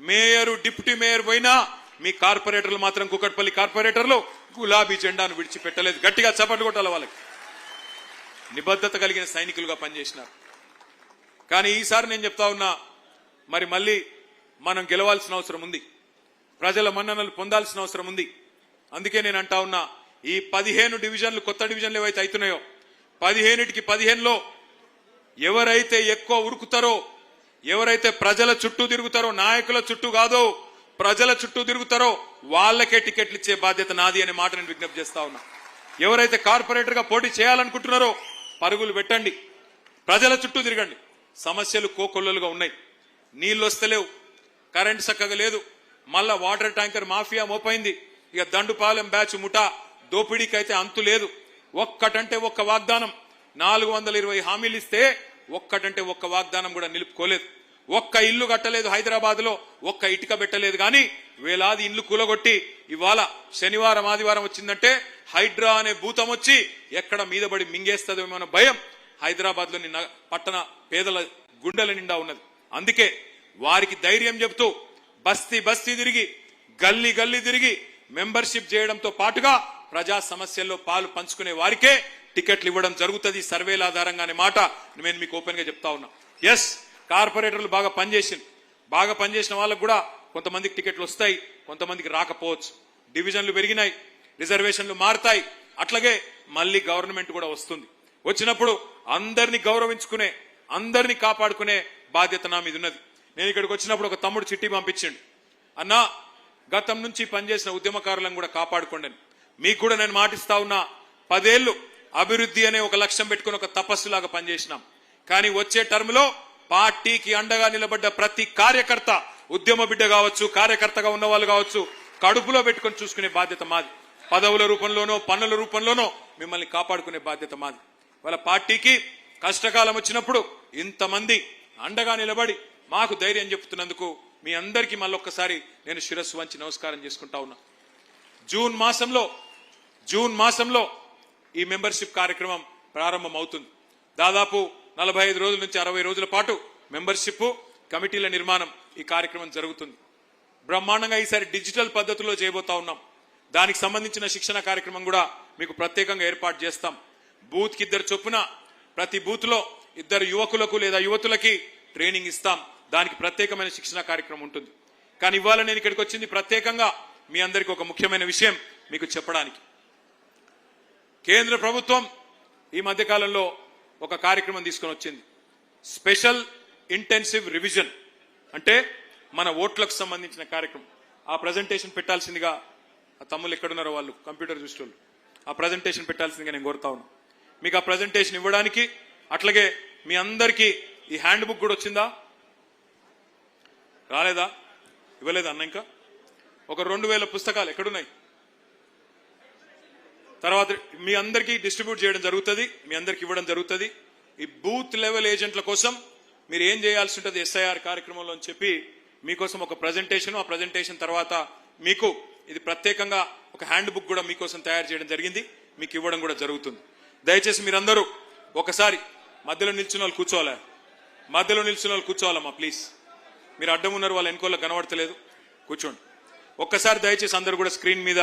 మేయరు, డిప్యూటీ మేయర్ పోయినా మీ కార్పొరేటర్లు మాత్రం, కూకట్పల్లి కార్పొరేటర్లు గులాబీ జెండాను విడిచిపెట్టలేదు. గట్టిగా చప్పట్లు కొట్టాలి. వాళ్ళకి నిబద్ధత కలిగిన సైనికులుగా పనిచేసినారు. కానీ ఈసారి నేను చెప్తా ఉన్నా, మరి మళ్ళీ మనం గెలవాల్సిన అవసరం ఉంది, ప్రజల మన్ననలు పొందాల్సిన అవసరం ఉంది. అందుకే నేను అంటా ఉన్నా, ఈ 15 డివిజన్లు, కొత్త డివిజన్లు ఏవైతే అవుతున్నాయో 15కి 15లో ఎవరైతే ఎక్కువ ఉరుకుతారో, ఎవరైతే ప్రజల చుట్టూ తిరుగుతారో, నాయకుల చుట్టూ కాదో ప్రజల చుట్టూ తిరుగుతారో వాళ్ళకే టికెట్లు ఇచ్చే బాధ్యత నాది అనే మాట నేను విజ్ఞప్తి చేస్తా ఉన్నా. ఎవరైతే కార్పొరేటర్ గా పోటీ చేయాలనుకుంటున్నారో పరుగులు పెట్టండి, ప్రజల చుట్టూ తిరగండి. సమస్యలు కోకొల్లలుగా ఉన్నాయి, నీళ్లు వస్తలేవు, కరెంట్ చక్కగా లేదు, మళ్ళా వాటర్ ట్యాంకర్ మాఫియా మోపైంది. ఇక దండుపాలెం బ్యాచ్ ముఠా దోపిడీకి అయితే అంతు లేదు. ఒక్కటంటే ఒక్క వాగ్దానం, 420 హామీలు ఇస్తే ఒక్కటంటే ఒక్క వాగ్దానం కూడా నిలుపుకోలేదు. ఒక్క ఇల్లు కట్టలేదు హైదరాబాద్ లో, ఒక్క ఇటుక పెట్టలేదు. కానీ వేలాది ఇల్లు కూలగొట్టి ఇవాళ శనివారం ఆదివారం వచ్చిందంటే హైడ్రా అనే భూతం వచ్చి ఎక్కడ మీద పడి మింగేస్తుందేమో భయం హైదరాబాద్ లోని పట్టణ పేదల గుండెల నిండా ఉన్నది. అందుకే వారికి ధైర్యం చెబుతూ బస్తీ బస్తీ తిరిగి గల్లీ గల్లీ తిరిగి మెంబర్షిప్ చేయడంతో పాటుగా ప్రజా సమస్యల్లో పాలు పంచుకునే వారికే టికెట్లు ఇవ్వడం జరుగుతుంది సర్వేల ఆధారంగా అనే మాట నేను మీకు ఓపెన్ గా చెప్తా ఉన్నా. ఎస్, కార్పొరేటర్లు బాగా పనిచేసిన వాళ్ళకు కూడా కొంతమందికి టికెట్లు వస్తాయి, కొంతమందికి రాకపోవచ్చు. డివిజన్లు పెరిగినాయి, రిజర్వేషన్లు మారుతాయి, అట్లాగే మళ్ళీ గవర్నమెంట్ కూడా వస్తుంది. వచ్చినప్పుడు అందరినీ గౌరవించుకునే, అందరినీ కాపాడుకునే బాధ్యత నా మీద ఉన్నది. నేను ఇక్కడికి వచ్చినప్పుడు ఒక తమ్ముడు చిట్టి పంపించండి, అన్నా గతం నుంచి పనిచేసిన ఉద్యమకారులను కూడా కాపాడుకోండి. మీకు కూడా నేను మాటిస్తా ఉన్నా, 10 ఏళ్లు అభివృద్ధి అనే ఒక లక్ష్యం పెట్టుకుని ఒక తపస్సులాగా పనిచేసినాం. కానీ వచ్చే టర్మ్ లో పార్టీకి అండగా నిలబడ్డ ప్రతి కార్యకర్త, ఉద్యమ బిడ్డ కావచ్చు, కార్యకర్తగా ఉన్న వాళ్ళు కావచ్చు, కడుపులో పెట్టుకొని చూసుకునే బాధ్యత మాది. పదవుల రూపంలోనో పన్నుల రూపంలోనో మిమ్మల్ని కాపాడుకునే బాధ్యత మాది. వాళ్ళ పార్టీకి కష్టకాలం వచ్చినప్పుడు ఇంతమంది అండగా నిలబడి మాకు ధైర్యం చెప్తున్నందుకు మీ అందరికీ మళ్ళొక్కసారి నేను శిరస్సు వంచి నమస్కారం చేసుకుంటా ఉన్నా. జూన్ మాసంలో ఈ మెంబర్షిప్ కార్యక్రమం ప్రారంభం అవుతుంది. దాదాపు 45 రోజుల నుంచి 60 రోజుల పాటు మెంబర్షిప్ కమిటీల నిర్మాణం ఈ కార్యక్రమం జరుగుతుంది. బ్రహ్మాండంగా ఈసారి డిజిటల్ పద్ధతిలో చేయబోతా ఉన్నాం. దానికి సంబంధించిన శిక్షణ కార్యక్రమం కూడా మీకు ప్రత్యేకంగా ఏర్పాటు చేస్తాం. బూత్ కి 2 చొప్పున ప్రతి బూత్ లో 2 యువకులకు లేదా యువతులకి ట్రైనింగ్ ఇస్తాం. దానికి ప్రత్యేకమైన శిక్షణ కార్యక్రమం ఉంటుంది. కానీ ఇవాళ నేను ఇక్కడికి వచ్చింది ప్రత్యేకంగా మీ అందరికీ ఒక ముఖ్యమైన విషయం మీకు చెప్పడానికి. కేంద్ర ప్రభుత్వం ఈ మధ్యకాలంలో ఒక కార్యక్రమం తీసుకొని వచ్చింది, స్పెషల్ ఇంటెన్సివ్ రివిజన్. అంటే మన ఓట్లకు సంబంధించిన కార్యక్రమం. ఆ ప్రజెంటేషన్ పెట్టాల్సిందిగా ఆ తమ్ముళ్ళు ఎక్కడున్నారో వాళ్ళు కంప్యూటర్ చూసేవాళ్ళు ఆ ప్రజెంటేషన్ పెట్టాల్సిందిగా నేను కోరుతా ఉన్నాను. మీకు ఆ ప్రజెంటేషన్ ఇవ్వడానికి, అట్లాగే మీ అందరికీ ఈ హ్యాండ్ బుక్ కూడా వచ్చిందా? రాలేదా? ఇవ్వలేదా అన్న? ఇంకా ఒక 2000 పుస్తకాలు ఎక్కడున్నాయి? తర్వాత మీ అందరికీ డిస్ట్రిబ్యూట్ చేయడం జరుగుతుంది, మీ అందరికి ఇవ్వడం జరుగుతుంది. ఈ బూత్ లెవెల్ ఏజెంట్ల కోసం మీరు ఏం చేయాల్సి ఉంటుంది ఎస్ఐఆర్ కార్యక్రమంలో అని చెప్పి మీకోసం ఒక ప్రజెంటేషన్, ఆ ప్రజెంటేషన్ తర్వాత మీకు ఇది ప్రత్యేకంగా ఒక హ్యాండ్ బుక్ కూడా మీకోసం తయారు చేయడం జరిగింది, మీకు ఇవ్వడం కూడా జరుగుతుంది. దయచేసి మీరందరూ ఒకసారి మధ్యలో నిల్చున్న వాళ్ళు కూర్చోవాలమ్మా ప్లీజ్. మీరు అడ్డం ఉన్నారు, వాళ్ళు ఎన్నికోళ్ళ కనబడతలేదు, కూర్చోండి. ఒక్కసారి దయచేసి అందరూ కూడా స్క్రీన్ మీద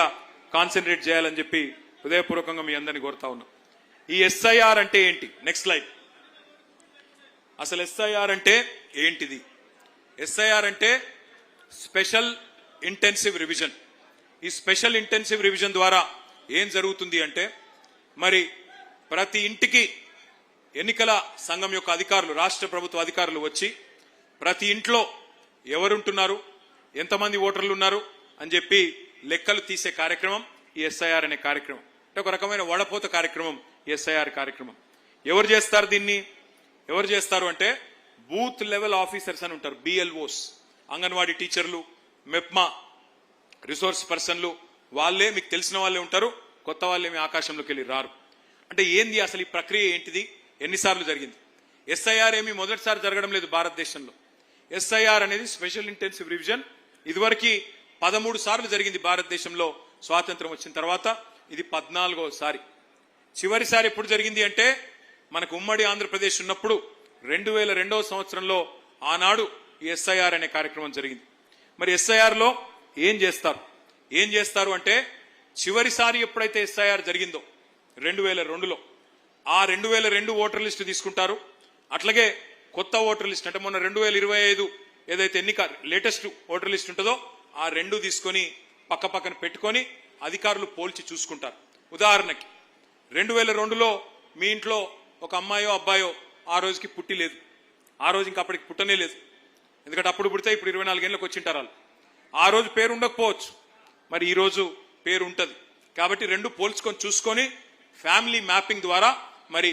కాన్సన్ట్రేట్ చేయాలని చెప్పి హృదయపూర్వకంగా మీ అందరినీ కోరుతా ఉన్నాం. ఈ ఎస్ఐఆర్ అంటే ఏంటి? Next slide. అసలు ఎస్ఐఆర్ అంటే ఏంటిది? ఎస్ఐఆర్ అంటే స్పెషల్ ఇంటెన్సివ్ రివిజన్. ఈ స్పెషల్ ఇంటెన్సివ్ రివిజన్ ద్వారా ఏం జరుగుతుంది అంటే, మరి ప్రతి ఇంటికి ఎన్నికల సంఘం యొక్క అధికారులు, రాష్ట్ర ప్రభుత్వ అధికారులు వచ్చి ప్రతి ఇంట్లో ఎవరుంటున్నారు, ఎంతమంది ఓటర్లు ఉన్నారు అని చెప్పి లెక్కలు తీసే కార్యక్రమం ఈ ఎస్ఐఆర్ అనే కార్యక్రమం. అంటే ఒక రకమైన వడపోత కార్యక్రమం ఎస్ఐఆర్ కార్యక్రమం. ఎవరు చేస్తారు దీన్ని? ఎవరు చేస్తారు అంటే బూత్ లెవెల్ ఆఫీసర్స్ అని ఉంటారు, బిఎల్ఓస్, అంగన్వాడీ టీచర్లు, మెప్మా రిసోర్స్ పర్సన్లు, వాళ్ళే మీకు తెలిసిన వాళ్ళే ఉంటారు, కొత్త వాళ్ళేమి ఆకాశంలోకి వెళ్ళి రారు. అంటే ఏంది అసలు ఈ ప్రక్రియ ఏంటిది, ఎన్నిసార్లు జరిగింది? ఎస్ఐఆర్ ఏమి మొదటిసారి జరగడం లేదు భారతదేశంలో. ఎస్ఐఆర్ అనేది స్పెషల్ ఇంటెన్సివ్ రివిజన్ ఇదివరకు 13 సార్లు జరిగింది భారతదేశంలో. స్వాతంత్రం వచ్చిన తర్వాత ఇది 14వ సారి. చివరిసారి ఎప్పుడు జరిగింది అంటే మనకు ఉమ్మడి ఆంధ్రప్రదేశ్ ఉన్నప్పుడు 2002వ సంవత్సరంలో ఆనాడు ఈ ఎస్ఐఆర్ అనే కార్యక్రమం జరిగింది. మరి ఎస్ఐఆర్ లో ఏం చేస్తారు అంటే చివరిసారి ఎప్పుడైతే ఎస్ఐఆర్ జరిగిందో 2002లో ఆ 2002 ఓటర్ లిస్టు తీసుకుంటారు. అట్లాగే కొత్త ఓటర్ లిస్ట్ అంటే మొన్న 2025 ఏదైతే ఎన్నిక లేటెస్ట్ ఓటర్ లిస్ట్ ఉంటుందో ఆ 2 తీసుకొని పక్కన పెట్టుకొని అధికారులు పోల్చి చూసుకుంటారు. ఉదాహరణకి 2002లో మీ ఇంట్లో ఒక అమ్మాయో అబ్బాయో ఆ రోజుకి పుట్టి లేదు, ఆ రోజు ఇంకా అప్పటికి పుట్టనే లేదు, ఎందుకంటే అప్పుడు పుడితే ఇప్పుడు 24 ఏళ్ళకి వచ్చింటారు వాళ్ళు. ఆ రోజు పేరు ఉండకపోవచ్చు, మరి ఈ రోజు పేరు ఉంటది. కాబట్టి 2 పోల్చుకొని చూసుకొని ఫ్యామిలీ మ్యాపింగ్ ద్వారా మరి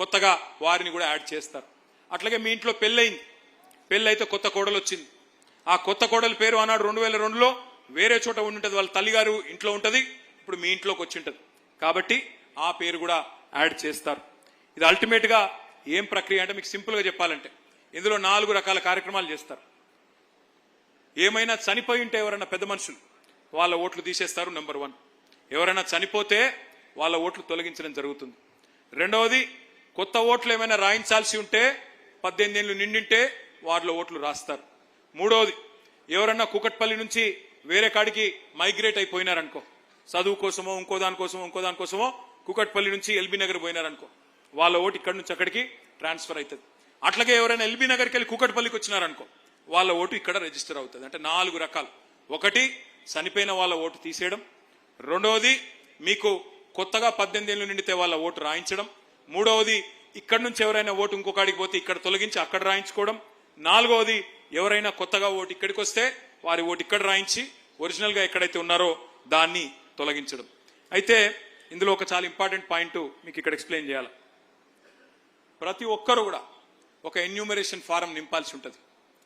కొత్తగా వారిని కూడా యాడ్ చేస్తారు. అట్లాగే మీ ఇంట్లో పెళ్ళయింది, పెళ్ళైతే కొత్త కోడలు వచ్చింది, ఆ కొత్త కోడలి పేరు ఆనాడు 2002లో వేరే చోట ఉండి వాళ్ళ తల్లిగారు ఇంట్లో ఉంటది, ఇప్పుడు మీ ఇంట్లోకి వచ్చి ఉంటది, కాబట్టి ఆ పేరు కూడా యాడ్ చేస్తారు. ఇది అల్టిమేట్ గా ఏం ప్రక్రియ అంటే మీకు సింపుల్ గా చెప్పాలంటే ఇందులో 4 రకాల కార్యక్రమాలు చేస్తారు. ఏమైనా చనిపోయి ఉంటే ఎవరైనా పెద్ద మనుషులు వాళ్ళ ఓట్లు తీసేస్తారు, నెంబర్ 1. ఎవరైనా చనిపోతే వాళ్ళ ఓట్లు తొలగించడం జరుగుతుంది. రెండవది, కొత్త ఓట్లు ఏమైనా రాయించాల్సి ఉంటే 18 ఏళ్ళు నిండింటే వాళ్ళ ఓట్లు రాస్తారు. మూడవది ఎవరన్నా కూకట్పల్లి నుంచి వేరే కాడికి మైగ్రేట్ అయిపోయినారనుకో, చదువు కోసమో ఇంకో దానికోసమో కూకట్పల్లి నుంచి ఎల్బీ నగర్ పోయినారనుకో, వాళ్ళ ఓటు ఇక్కడి నుంచి అక్కడికి ట్రాన్స్ఫర్ అవుతుంది. అట్లాగే ఎవరైనా ఎల్బీ నగర్కి వెళ్ళి కూకట్పల్లికి వచ్చినారనుకో, వాళ్ళ ఓటు ఇక్కడ రిజిస్టర్ అవుతుంది. అంటే 4 రకాలు. ఒకటి, చనిపోయిన వాళ్ళ ఓటు తీసేయడం. రెండవది, మీకు కొత్తగా 18 ఏళ్ళు నిండితే వాళ్ళ ఓటు రాయించడం. మూడవది, ఇక్కడ నుంచి ఎవరైనా ఓటు ఇంకొకడికి పోతే ఇక్కడ తొలగించి అక్కడ రాయించుకోవడం. నాలుగవది, ఎవరైనా కొత్తగా ఓటు ఇక్కడికి వస్తే వారి ఓటు ఇక్కడ రాయించి ఒరిజినల్ గా ఎక్కడైతే ఉన్నారో దాన్ని తొలగించడం. అయితే ఇందులో ఒక చాలా ఇంపార్టెంట్ పాయింట్ మీకు ఇక్కడ ఎక్స్ప్లెయిన్ చేయాలి. ప్రతి ఒక్కరు కూడా ఒక ఎన్యూమరేషన్ ఫారం నింపాల్సి ఉంటుంది.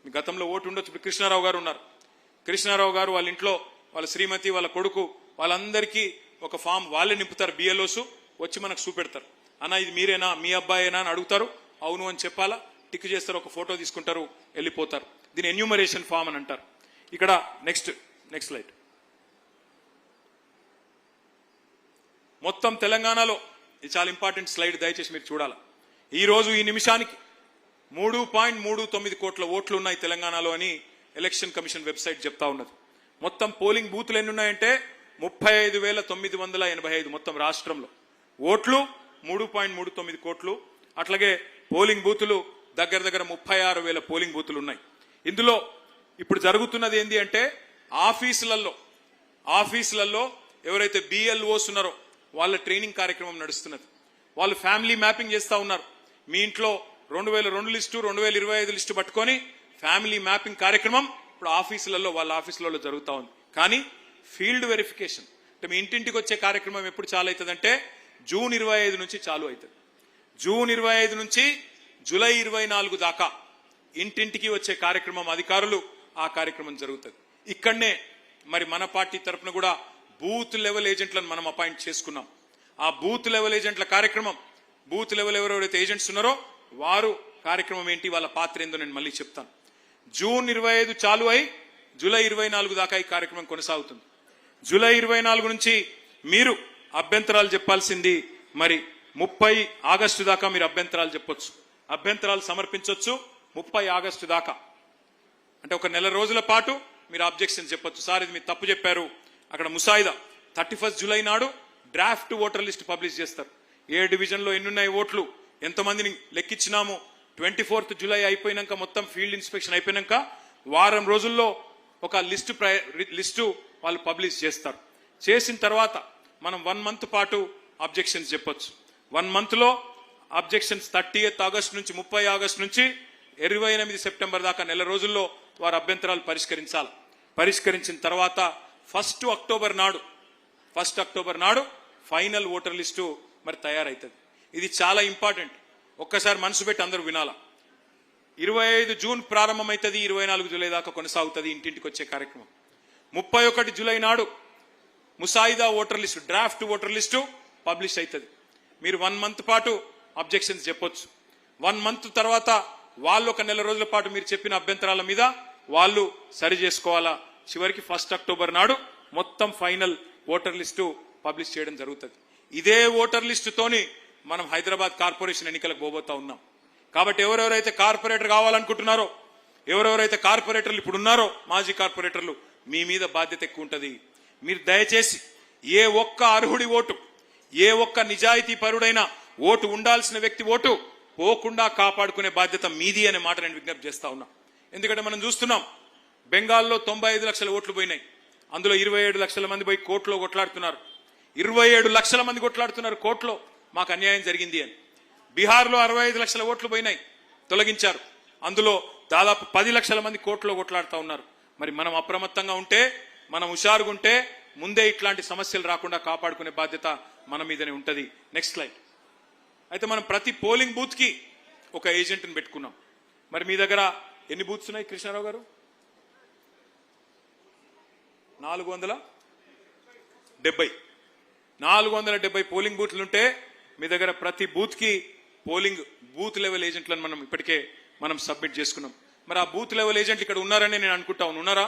మీ గతంలో ఓటు ఉండొచ్చు. ఇప్పుడు కృష్ణారావు గారు ఉన్నారు. కృష్ణారావు గారు వాళ్ళ ఇంట్లో వాళ్ళ శ్రీమతి, వాళ్ళ కొడుకు, వాళ్ళందరికీ ఒక ఫామ్ వాళ్ళే నింపుతారు. బిఎల్ఓస్ వచ్చి మనకు చూపెడతారు. అన్న ఇది మీరేనా, మీ అబ్బాయేనా అని అడుగుతారు. అవును అని చెప్పాలా, టిక్ చేస్తారు, ఒక ఫోటో తీసుకుంటారు, వెళ్ళిపోతారు. దీని ఎన్యూమరేషన్ ఫామ్ అని అంటారు. ఇక్కడ నెక్స్ట్ స్లైడ్. మొత్తం తెలంగాణలో ఇది చాలా ఇంపార్టెంట్ స్లైడ్, దయచేసి మీరు చూడాలి. ఈ రోజు ఈ నిమిషానికి 3.39 కోట్ల ఓట్లు ఉన్నాయి తెలంగాణలో అని ఎలక్షన్ కమిషన్ వెబ్సైట్ చెప్తా ఉన్నది. మొత్తం పోలింగ్ బూతులు ఎన్ని ఉన్నాయంటే 35,985 మొత్తం రాష్ట్రంలో. ఓట్లు 3.39 కోట్లు. అట్లాగే పోలింగ్ బూతులు దగ్గర 36,000 పోలింగ్ బూతులు ఉన్నాయి. ఇందులో ఇప్పుడు జరుగుతున్నది ఏంటి అంటే ఆఫీసులలో ఎవరైతే బిఎల్ఓస్ ఉన్నారో వాళ్ళ ట్రైనింగ్ కార్యక్రమం నడుస్తున్నది. వాళ్ళు ఫ్యామిలీ మ్యాపింగ్ చేస్తా ఉన్నారు. మీ ఇంట్లో 2002 లిస్టు 2025 లిస్టు పట్టుకొని ఫ్యామిలీ మ్యాపింగ్ కార్యక్రమం ఇప్పుడు వాళ్ళ ఆఫీసులలో జరుగుతూ ఉంది. కానీ ఫీల్డ్ వెరిఫికేషన్ అంటే మీ ఇంటింటికి వచ్చే కార్యక్రమం ఎప్పుడు చాలు అవుతుందంటే జూన్ 25 నుంచి చాలు అవుతుంది. జూన్ 25 నుంచి జూలై 24 దాకా ఇంటింటికి వచ్చే కార్యక్రమం అధికారులు ఆ కార్యక్రమం జరుగుతుంది. ఇక్కడనే మరి మన పార్టీ తరఫున కూడా బూత్ లెవెల్ ఏజెంట్లను మనం అపాయింట్ చేసుకున్నాం. ఆ బూత్ లెవెల్ ఏజెంట్ల కార్యక్రమం, బూత్ లెవెల్ ఎవరెవరైతే ఏజెంట్స్ ఉన్నారో వారు కార్యక్రమం ఏంటి, వాళ్ళ పాత్ర ఏందో నేను మళ్ళీ చెప్తాను. జూన్ 25 చాలు అయి జూలై 24 దాకా ఈ కార్యక్రమం కొనసాగుతుంది. జూలై 24 నుంచి మీరు అభ్యంతరాలు చెప్పాల్సింది మరి 30 ఆగస్టు దాకా మీరు అభ్యంతరాలు చెప్పొచ్చు, అభ్యంతరాలు సమర్పించవచ్చు 30 ఆగస్టు దాకా. అంటే ఒక నెల రోజుల పాటు మీరు అబ్జెక్షన్ చెప్పొచ్చు. సార్ ఇది మీరు తప్పు చెప్పారు. అక్కడ ముసాయిదా 31 జూలై నాడు డ్రాఫ్ట్ ఓటర్ లిస్ట్ పబ్లిష్ చేస్తారు. ఏ డివిజన్లో ఎన్నున్నాయి ఓట్లు, ఎంతమందిని లెక్కించినాము. 24 జూలై అయిపోయినాక మొత్తం ఫీల్డ్ ఇన్స్పెక్షన్ అయిపోయినాక వారం రోజుల్లో ఒక లిస్టు వాళ్ళు పబ్లిష్ చేస్తారు. చేసిన తర్వాత మనం 1 మంత్ పాటు అబ్జెక్షన్స్ చెప్పొచ్చు. 1 మంత్ లో అబ్జెక్షన్స్ 30 ఆగస్టు నుంచి 30 ఆగస్టు నుంచి 28 సెప్టెంబర్ దాకా నెల రోజుల్లో వారు అభ్యంతరాలు పరిష్కరించాలి. పరిష్కరించిన తర్వాత 1 అక్టోబర్ నాడు ఫైనల్ ఓటర్ లిస్టు మరి తయారైతుంది. ఇది చాలా ఇంపార్టెంట్. ఒక్కసారి మనసు పెట్టి అందరూ వినాలా. 25 జూన్ ప్రారంభమైతుంది, 24 జూలై దాకా కొనసాగుతుంది ఇంటింటికి వచ్చే కార్యక్రమం. 31 జూలై నాడు ముసాయిదా voter list, draft voter list publish అవుతుంది. మీరు 1 మంత్ పాటు అబ్జెక్షన్స్ చెప్పొచ్చు. 1 మంత్ తర్వాత వాళ్ళు ఒక నెల రోజుల పాటు మీరు చెప్పిన అభ్యంతరాల మీద వాళ్ళు సరి చేసుకోవాలా. చివరికి 1 అక్టోబర్ నాడు మొత్తం ఫైనల్ ఓటర్ లిస్టు పబ్లిష్ చేయడం జరుగుతుంది. ఇదే ఓటర్ లిస్టుతోని మనం హైదరాబాద్ కార్పొరేషన్ ఎన్నికలకు పోబోతా ఉన్నాం. కాబట్టి ఎవరెవరైతే కార్పొరేటర్ కావాలనుకుంటున్నారో, ఎవరెవరైతే కార్పొరేటర్లు ఇప్పుడు ఉన్నారో మాజీ కార్పొరేటర్లు, మీ మీద బాధ్యత ఎక్కువ ఉంటుంది. మీరు దయచేసి ఏ ఒక్క అర్హుడి ఓటు, ఏ ఒక్క నిజాయితీ పరుడైన ఓటు, ఉండాల్సిన వ్యక్తి ఓటు పోకుండా కాపాడుకునే బాధ్యత మీది అనే మాట నేను విజ్ఞప్తి చేస్తా ఉన్నా. ఎందుకంటే మనం చూస్తున్నాం బెంగాల్లో 95 లక్షల ఓట్లు పోయినాయి. అందులో 27 లక్షల మంది పోయి కోర్టులో కొట్లాడుతున్నారు. 27 లక్షల మంది కొట్లాడుతున్నారు కోర్టులో మాకు అన్యాయం జరిగింది అని. బీహార్లో 65 లక్షల ఓట్లు పోయినాయి, తొలగించారు. అందులో దాదాపు 10 లక్షల మంది కోర్టులో కొట్లాడుతూ ఉన్నారు. మరి మనం అప్రమత్తంగా ఉంటే, మనం హుషారుగా ఉంటే ముందే ఇట్లాంటి సమస్యలు రాకుండా కాపాడుకునే బాధ్యత మన మీదనే ఉంటుంది. Next slide. అయితే మనం ప్రతి పోలింగ్ బూత్ కి ఒక ఏజెంట్ని పెట్టుకున్నాం. మరి మీ దగ్గర ఎన్ని బూత్స్ ఉన్నాయి కృష్ణారావు గారు? 470 పోలింగ్ బూత్లు ఉంటే మీ దగ్గర ప్రతి బూత్ కి బూత్ లెవెల్ ఏజెంట్లను మనం ఇప్పటికే సబ్మిట్ చేసుకున్నాం. మరి ఆ బూత్ లెవెల్ ఏజెంట్లు ఇక్కడ ఉన్నారని నేను అనుకుంటా ఉన్నారా?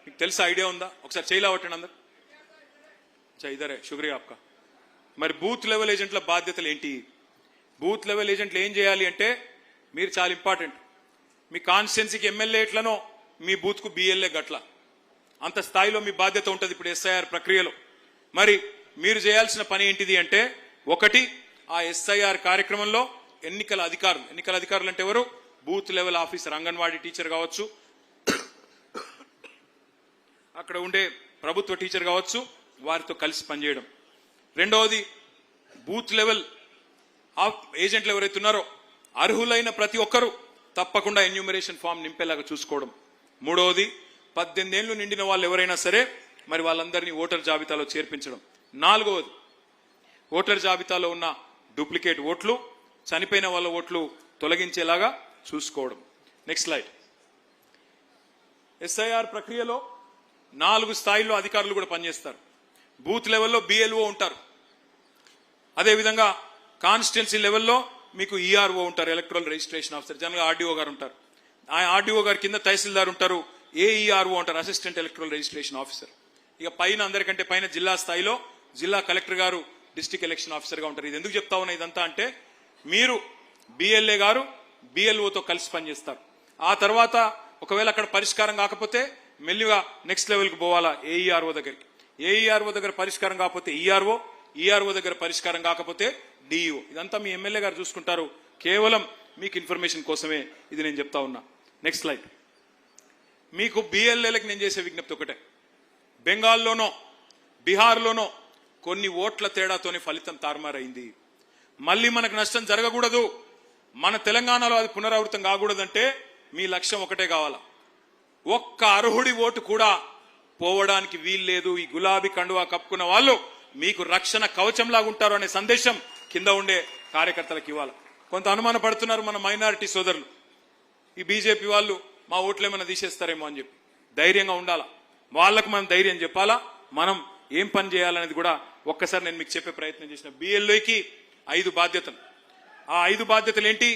మీకు తెలుసా, ఐడియా ఉందా? ఒకసారి చేయలేవట్టండి అందరు. ఇదరే శుక్రియా ఆప్కా. మరి బూత్ లెవెల్ ఏజెంట్ల బాధ్యతలు ఏంటి? బూత్ లెవెల్ ఏజెంట్లు ఏం చేయాలి అంటే, మీరు చాలా ఇంపార్టెంట్. మీ కాన్స్టిట్యున్సీకి ఎమ్మెల్యేట్లనో మీ బూత్కు బిఎల్ఏ గట్ల అంత స్థాయిలో మీ బాధ్యత ఉంటుంది ఇప్పుడు ఎస్ఐఆర్ ప్రక్రియలో. మరి మీరు చేయాల్సిన పని ఏంటిది అంటే, ఒకటి ఆ ఎస్ఐఆర్ కార్యక్రమంలో ఎన్నికల అధికారులు అంటే ఎవరు? Booth level officer, anganwadi teacher కావచ్చు, అక్కడ ఉండే ప్రభుత్వ టీచర్ కావచ్చు, వారితో కలిసి పనిచేయడం. రెండవది బూత్ లెవెల్ ఏజెంట్లు ఎవరైతే ఉన్నారో అర్హులైన ప్రతి ఒక్కరూ తప్పకుండా ఎన్యూమరేషన్ ఫామ్ నింపేలాగా చూసుకోవడం. మూడవది 18 ఏళ్లు నిండిన వాళ్ళు ఎవరైనా సరే మరి వాళ్ళందరినీ ఓటర్ జాబితాలో చేర్పించడం. నాలుగవది ఓటర్ జాబితాలో ఉన్న డూప్లికేట్ ఓట్లు, చనిపోయిన వాళ్ళ ఓట్లు తొలగించేలాగా చూసుకోవడం. Next slide. ఎస్ఐఆర్ ప్రక్రియలో 4 స్థాయిల్లో అధికారులు కూడా పనిచేస్తారు. బూత్ లెవెల్లో బిఎల్ఓ ఉంటారు, అదేవిధంగా కాన్స్టిట్యున్సీ లెవెల్లో మీకు ఈఆర్ఓ ఉంటారు, ఎలక్ట్రల్ రిజిస్ట్రేషన్ ఆఫీసర్, జనరల్గా ఆర్డీఓ గారు ఉంటారు. ఆ ఆర్డీఓ గారి కింద తహసీల్దార్ ఉంటారు, ఏఈఆర్ఓ అంటారు, అసిస్టెంట్ ఎలక్ట్రల్ రిజిస్ట్రేషన్ ఆఫీసర్. ఇక పైన అందరికంటే పైన జిల్లా స్థాయిలో జిల్లా కలెక్టర్ గారు డిస్ట్రిక్ట్ ఎలక్షన్ ఆఫీసర్ గా ఉంటారు. ఇది ఎందుకు చెప్తా ఉన్నా ఇదంతా అంటే, మీరు బిఎల్ఏ గారు బిఎల్ఓతో కలిసి పనిచేస్తారు. ఆ తర్వాత ఒకవేళ అక్కడ పరిష్కారం కాకపోతే మెల్లిగా నెక్స్ట్ లెవెల్కి పోవాలా ఏఈఆర్ఓ దగ్గరికి. ఏఈఆర్ఓ దగ్గర పరిష్కారం కాకపోతే ఈఆర్ఓ, ఈఆర్ఓ దగ్గర పరిష్కారం కాకపోతే డిఈఓ. ఇదంతా మీ ఎమ్మెల్యే గారు చూసుకుంటారు. కేవలం మీకు ఇన్ఫర్మేషన్ కోసమే ఇది నేను చెప్తా ఉన్నా. Next slide. మీకు బిఎల్ఏలకు నేను చేసే విజ్ఞప్తి ఒకటే, బెంగాల్లోనో బీహార్లోనో కొన్ని ఓట్ల తేడాతోనే ఫలితం తారుమారైంది. మళ్ళీ మనకు నష్టం జరగకూడదు, మన తెలంగాణలో అది పునరావృతం కాకూడదంటే మీ లక్ష్యం ఒకటే కావాలా, ఒక్క అర్హుడి ఓటు కూడా పోవడానికి వీల్లేదు. ఈ గులాబీ కండువా కప్పుకున్న వాళ్ళు మీకు రక్షణ కవచంలాగా ఉంటారు అనే సందేశం కింద ఉండే కార్యకర్తలకు ఇవ్వాలి. కొంత అనుమాన పడుతున్నారు మన మైనారిటీ సోదరులు, ఈ బీజేపీ వాళ్ళు మా ఓట్లు ఏమైనా తీసేస్తారేమో అని చెప్పి. ధైర్యంగా ఉండాలా, వాళ్ళకు మనం ధైర్యం చెప్పాలా, మనం ఏం పని చేయాలనేది కూడా ఒక్కసారి నేను మీకు చెప్పే ప్రయత్నం చేసిన. బిఎల్ఓకి 5 బాధ్యతలు. ఆ 5 బాధ్యతలు ఏంటి?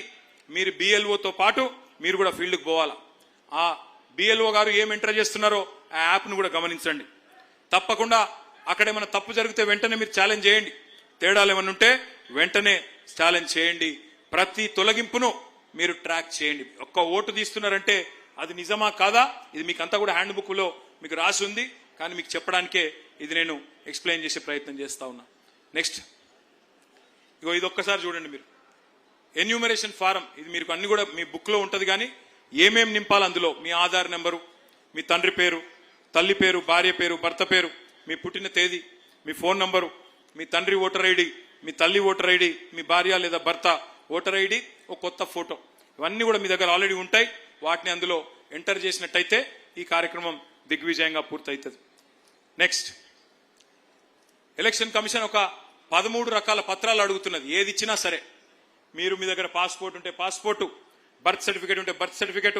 మీరు బిఎల్ఓతో పాటు మీరు కూడా ఫీల్డ్కి పోవాలా. ఆ బిఎల్ఓ గారు ఏం ఎంటర్ చేస్తున్నారో ఆ యాప్ను కూడా గమనించండి. తప్పకుండా అక్కడ ఏమైనా తప్పు జరిగితే వెంటనే మీరు ఛాలెంజ్ చేయండి, తేడాలు ఏమైనా ఉంటే వెంటనే ఛాలెంజ్ చేయండి. ప్రతి తొలగింపును మీరు ట్రాక్ చేయండి. ఒక్క ఓటు తీస్తున్నారంటే అది నిజమా కాదా, ఇది మీకు అంతా కూడా హ్యాండ్ బుక్ లో మీకు రాసి ఉంది, కానీ మీకు చెప్పడానికే ఇది నేను ఎక్స్ప్లెయిన్ చేసే ప్రయత్నం చేస్తా ఉన్నా. నెక్స్ట్, ఇగో ఇది ఒక్కసారి చూడండి మీరు. ఎన్యూమరేషన్ ఫారం ఇది మీకు అన్ని కూడా మీ బుక్ లో ఉంటది, కానీ ఏమేం నింపాలి అందులో మీ ఆధార్ నెంబరు, మీ తండ్రి పేరు, తల్లి పేరు, భార్య పేరు, భర్త పేరు, మీ పుట్టిన తేదీ, మీ ఫోన్ నంబరు, మీ తండ్రి ఓటర్ ఐడి, మీ తల్లి ఓటర్ ఐడి, మీ భార్య లేదా భర్త ఓటర్ ఐడి, ఒక కొత్త ఫోటో, ఇవన్నీ కూడా మీ దగ్గర ఆల్రెడీ ఉంటాయి. వాటిని అందులో ఎంటర్ చేసినట్టయితే ఈ కార్యక్రమం దిగ్విజయంగా పూర్తవుతుంది. నెక్స్ట్, ఎలక్షన్ కమిషన్ ఒక 13 రకాల పత్రాలు అడుగుతున్నది. ఏది ఇచ్చినా సరే, మీరు మీ దగ్గర పాస్పోర్ట్ ఉంటే పాస్పోర్టు, బర్త్ సర్టిఫికేట్ ఉంటే బర్త్ సర్టిఫికేట్,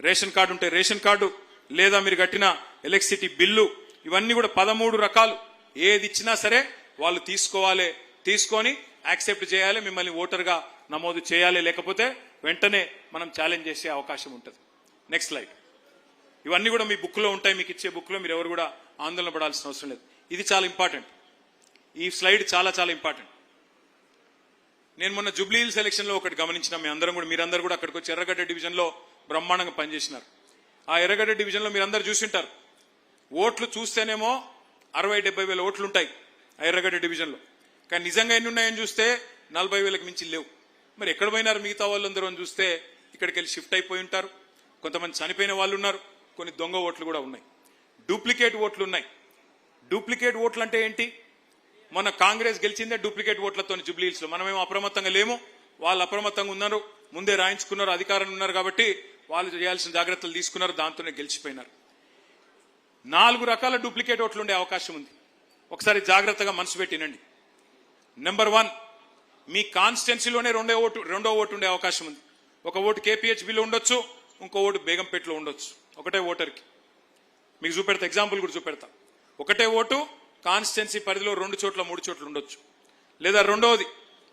రేషన్ కార్డు ఉంటే రేషన్ కార్డు, లేదా మీరు కట్టిన ఎలక్ట్రిసిటీ బిల్లు, ఇవన్నీ కూడా 13 రకాలు. ఏది ఇచ్చినా సరే వాళ్ళు తీసుకోవాలి, తీసుకొని యాక్సెప్ట్ చేయాలి, మిమ్మల్ని ఓటర్గా నమోదు చేయాలి, లేకపోతే వెంటనే మనం ఛాలెంజ్ చేసే అవకాశం ఉంటుంది. Next slide. ఇవన్నీ కూడా మీ బుక్ లో ఉంటాయి, మీకు ఇచ్చే బుక్ లో, మీరు ఎవరు కూడా ఆందోళన పడాల్సిన అవసరం లేదు. ఇది చాలా ఇంపార్టెంట్, ఈ స్లైడ్ చాలా చాలా ఇంపార్టెంట్. నేను మొన్న జూబ్లీ హిల్స్ ఎలక్షన్ లో ఒకటి గమనించిన, మీరందరూ కూడా అక్కడికి వచ్చి ఎర్రగడ్డ డివిజన్ లో బ్రహ్మాండంగా పనిచేసినారు. ఆ ఎర్రగడ్డ డివిజన్ లో మీరందరూ చూసింటారు, ఓట్లు చూస్తేనేమో 60-70 వేల ఓట్లు ఉంటాయి ఆ ఎర్రగడ్డ డివిజన్ లో, కానీ నిజంగా ఎన్ని ఉన్నాయని చూస్తే 40 వేలకు మించి లేవు. మరి ఎక్కడ పోయినారు మిగతా వాళ్ళందరూ అని చూస్తే ఇక్కడికి వెళ్ళి షిఫ్ట్ అయిపోయి ఉంటారు. కొంతమంది చనిపోయిన వాళ్ళు ఉన్నారు, కొన్ని దొంగ ఓట్లు కూడా ఉన్నాయి, డూప్లికేట్ ఓట్లు ఉన్నాయి. డూప్లికేట్ ఓట్లు అంటే ఏంటి? మన కాంగ్రెస్ గెలిచిందే డూప్లికేట్ ఓట్లతో జూబ్లీ హిల్స్ లో. మనమేమో అప్రమత్తంగా లేము, వాళ్ళు అప్రమత్తంగా ఉన్నారు, ముందే రాయించుకున్నారు, అధికారం ఉన్నారు కాబట్టి వాళ్ళు చేయాల్సిన జాగ్రత్తలు తీసుకున్నారు, దాంతోనే గెలిచిపోయినారు. 4 రకాల డూప్లికేట్ ఓట్లు ఉండే అవకాశం ఉంది. ఒకసారి జాగ్రత్తగా మనసు పెట్టినండి. నెంబర్ 1, మీ కాన్స్టిట్యున్సీలోనే రెండో ఓటు ఉండే అవకాశం ఉంది. ఒక ఓటు కేపీహెచ్బిలో ఉండొచ్చు, ఇంకో ఓటు బేగంపేటలో ఉండొచ్చు. ఒకటే ఓటర్కి మీకు చూపెడతా, ఎగ్జాంపుల్ కూడా చూపెడతా. ఒకటే ఓటు కాన్స్టిట్యున్సీ పరిధిలో 2 చోట్ల 3 చోట్ల ఉండొచ్చు. లేదా రెండవది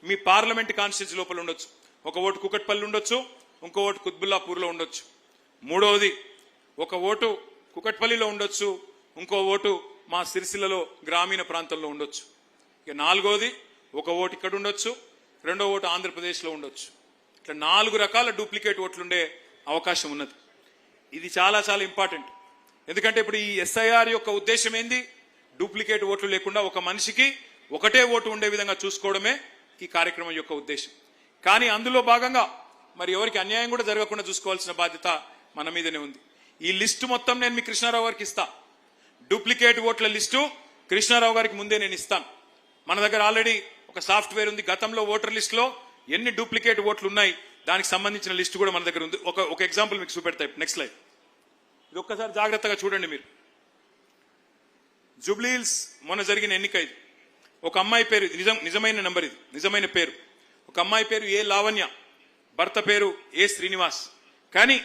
మీ పార్లమెంట్ కాన్స్టిట్యున్సీ లోపల ఉండొచ్చు. ఒక ఓటు కుకట్పల్లి ఉండొచ్చు, ఇంకో ఓటు కుత్బుల్లాపూర్లో ఉండొచ్చు. మూడవది ఒక ఓటు కుకట్పల్లిలో ఉండొచ్చు, ఇంకో ఓటు మా సిరిసిల్లలో గ్రామీణ ప్రాంతంలో ఉండొచ్చు. ఇక నాలుగోది ఒక ఓటు ఇక్కడ ఉండొచ్చు, రెండో ఓటు ఆంధ్రప్రదేశ్లో ఉండొచ్చు. ఇట్లా 4 రకాల డూప్లికేట్ ఓట్లుండే అవకాశం ఉన్నది. ఇది చాలా చాలా ఇంపార్టెంట్. ఎందుకంటే ఇప్పుడు ఈ ఎస్ఐఆర్ యొక్క ఉద్దేశం ఏంది? డూప్లికేట్ ఓట్లు లేకుండా ఒక మనిషికి ఒకటే ఓటు ఉండే విధంగా చూసుకోవడమే ఈ కార్యక్రమం యొక్క ఉద్దేశం. కానీ అందులో భాగంగా మరి ఎవరికి అన్యాయం కూడా జరగకుండా చూసుకోవాల్సిన బాధ్యత మన మీదనే ఉంది. ఈ లిస్టు మొత్తం నేను మీ కృష్ణారావు గారికి ఇస్తా. డూప్లికేట్ ఓట్ల లిస్టు కృష్ణారావు గారికి ముందే నేను ఇస్తాను. మన దగ్గర ఆల్రెడీ ఒక సాఫ్ట్వేర్ ఉంది. గతంలో ఓటర్ లిస్టులో ఎన్ని డూప్లికేట్ ఓట్లు ఉన్నాయి దానికి సంబంధించిన లిస్టు కూడా మన దగ్గర ఉంది. ఒక ఎగ్జాంపుల్ మీకు చూపెడతాయి. Next slide. ఇది ఒక్కసారి జాగ్రత్తగా చూడండి మీరు. జూబ్లీహిల్స్ మొన్న జరిగిన ఎన్నిక ఇది. ఒక అమ్మాయి పేరు, నిజమైన నంబర్, ఇది నిజమైన పేరు. ఒక అమ్మాయి పేరు ఏ లావణ్య, భర్త పేరు ఏ శ్రీనివాస్. కానీ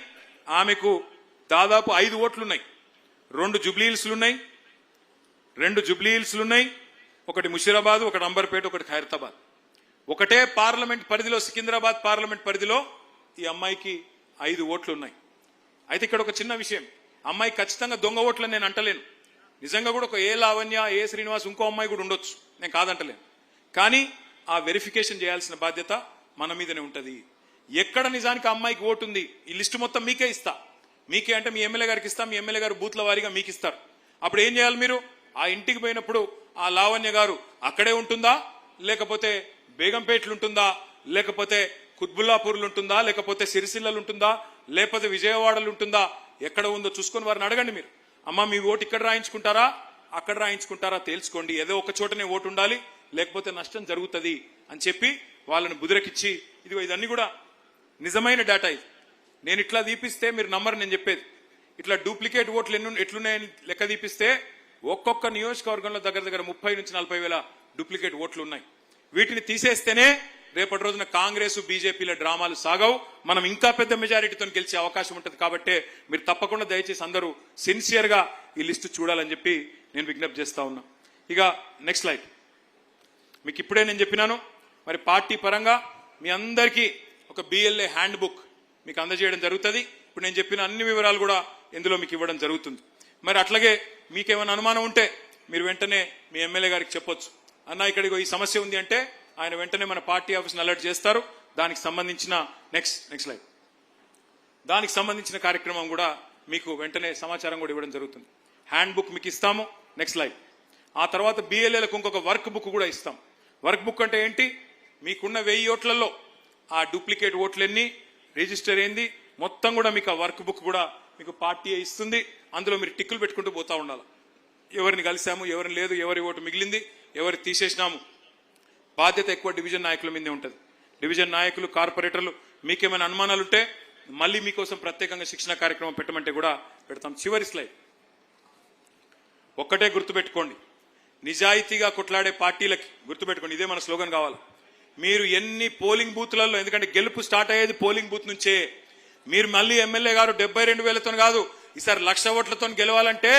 ఆమెకు దాదాపు 5 ఓట్లున్నాయి. 2 జూబ్లీహిల్స్లున్నాయి, ఒకటి ముషీరాబాద్, ఒకటి అంబర్పేట, ఒకటి ఖైరతాబాద్. ఒకటే పార్లమెంట్ పరిధిలో, సికింద్రాబాద్ పార్లమెంట్ పరిధిలో ఈ అమ్మాయికి 5 ఓట్లున్నాయి. అయితే ఇక్కడ ఒక చిన్న విషయం, అమ్మాయి ఖచ్చితంగా దొంగ ఓట్లని నేను అంటలేను. నిజంగా కూడా ఒక ఏ లావణ్య, ఏ శ్రీనివాస్, ఇంకో అమ్మాయి కూడా ఉండొచ్చు, నేను కాదంటలేను. కానీ ఆ వెరిఫికేషన్ చేయాల్సిన బాధ్యత మన మీదనే ఉంటుంది. ఎక్కడ నిజానికి అమ్మాయికి ఓటు ఉంది, ఈ లిస్టు మొత్తం మీకే ఇస్తా. మీకే అంటే మీ ఎమ్మెల్యే గారికి ఇస్తా. మీ ఎమ్మెల్యే గారు బూత్ల వారీగా మీకు ఇస్తారు. అప్పుడు ఏం చేయాలి మీరు? ఆ ఇంటికి పోయినప్పుడు ఆ లావణ్య గారు అక్కడే ఉంటుందా, లేకపోతే బేగంపేటలు ఉంటుందా, లేకపోతే కుత్బుల్లాపూర్లు ఉంటుందా, లేకపోతే సిరిసిల్లలు ఉంటుందా, లేకపోతే విజయవాడలు ఉంటుందా, ఎక్కడ ఉందో చూసుకొని వారిని అడగండి మీరు. అమ్మ మీ ఓటు ఇక్కడ రాయించుకుంటారా, అక్కడ రాయించుకుంటారా తేల్చుకోండి. ఏదో ఒక చోటనే ఓటు ఉండాలి, లేకపోతే నష్టం జరుగుతుంది అని చెప్పి వాళ్ళని బుదిరకిచ్చి, ఇదిగో ఇదన్నీ కూడా నిజమైన డేటా. ఇది నేను ఇట్లా దీపిస్తే మీరు నమ్మరు నేను చెప్పేది. ఇట్లా డూప్లికేట్ ఓట్లు ఎట్లున్నాయని లెక్క దీపిస్తే ఒక్కొక్క నియోజకవర్గంలో దగ్గర 30 నుంచి 40 వేల డూప్లికేట్ ఓట్లు ఉన్నాయి. వీటిని తీసేస్తేనే రేపటి రోజున కాంగ్రెస్ బీజేపీల డ్రామాలు సాగవు. మనం ఇంకా పెద్ద మెజారిటీతో గెలిచే అవకాశం ఉంటుంది. కాబట్టి మీరు తప్పకుండా దయచేసి అందరూ సిన్సియర్ గా ఈ లిస్టు చూడాలని చెప్పి నేను విజ్ఞప్తి చేస్తా ఉన్నా. ఇక నెక్స్ట్ స్లైడ్. మీకు ఇప్పుడే నేను చెప్పినాను, మరి పార్టీ పరంగా మీ అందరికీ ఒక బిఎల్ఏ హ్యాండ్ బుక్ మీకు అందజేయడం జరుగుతుంది. ఇప్పుడు నేను చెప్పిన అన్ని వివరాలు కూడా ఇందులో మీకు ఇవ్వడం జరుగుతుంది. మరి అట్లాగే మీకేమైనా అనుమానం ఉంటే మీరు వెంటనే మీ ఎమ్మెల్యే గారికి చెప్పొచ్చు. అన్న ఇక్కడికి ఈ సమస్య ఉంది అంటే ఆయన వెంటనే మన పార్టీ ఆఫీస్ని అలర్ట్ చేస్తారు. దానికి సంబంధించిన నెక్స్ట్ స్లైడ్, దానికి సంబంధించిన కార్యక్రమం కూడా మీకు వెంటనే సమాచారం కూడా ఇవ్వడం జరుగుతుంది. హ్యాండ్ బుక్ మీకు ఇస్తాము. Next slide. ఆ తర్వాత బిఎల్ఏలకు ఇంకొక వర్క్ బుక్ కూడా ఇస్తాం. వర్క్ బుక్ అంటే ఏంటి? మీకున్న 1000 ఓట్లలో ఆ డూప్లికేట్ ఓట్లన్నీ రిజిస్టర్ అయింది మొత్తం కూడా మీకు ఆ వర్క్ బుక్ కూడా మీకు పార్టీ ఇస్తుంది. అందులో మీరు టిక్కులు పెట్టుకుంటూ పోతా ఉండాలి. ఎవరిని కలిసాము, ఎవరిని లేదు, ఎవరి ఓటు మిగిలింది, ఎవరు తీసేసినాము. బాధ్యత ఎక్కువ డివిజన్ నాయకుల మీదే ఉంటుంది. డివిజన్ నాయకులు, కార్పొరేటర్లు మీకేమైనా అనుమానాలు ఉంటే మళ్ళీ మీకోసం ప్రత్యేకంగా శిక్షణ కార్యక్రమం పెట్టమంటే కూడా పెడతాం. చివరి స్లైడ్. ఒక్కటే గుర్తుపెట్టుకోండి, నిజాయితీగా కొట్లాడే పార్టీలకి గుర్తుపెట్టుకోండి, ఇదే మన స్లోగన్ కావాలి. మీరు ఎన్ని పోలింగ్ బూత్లలో, ఎందుకంటే గెలుపు స్టార్ట్ అయ్యేది పోలింగ్ బూత్ నుంచే. మీరు మళ్ళీ ఎమ్మెల్యే గారు 72,000తో కాదు, ఈసారి 1,00,000 ఓట్లతో గెలవాలంటే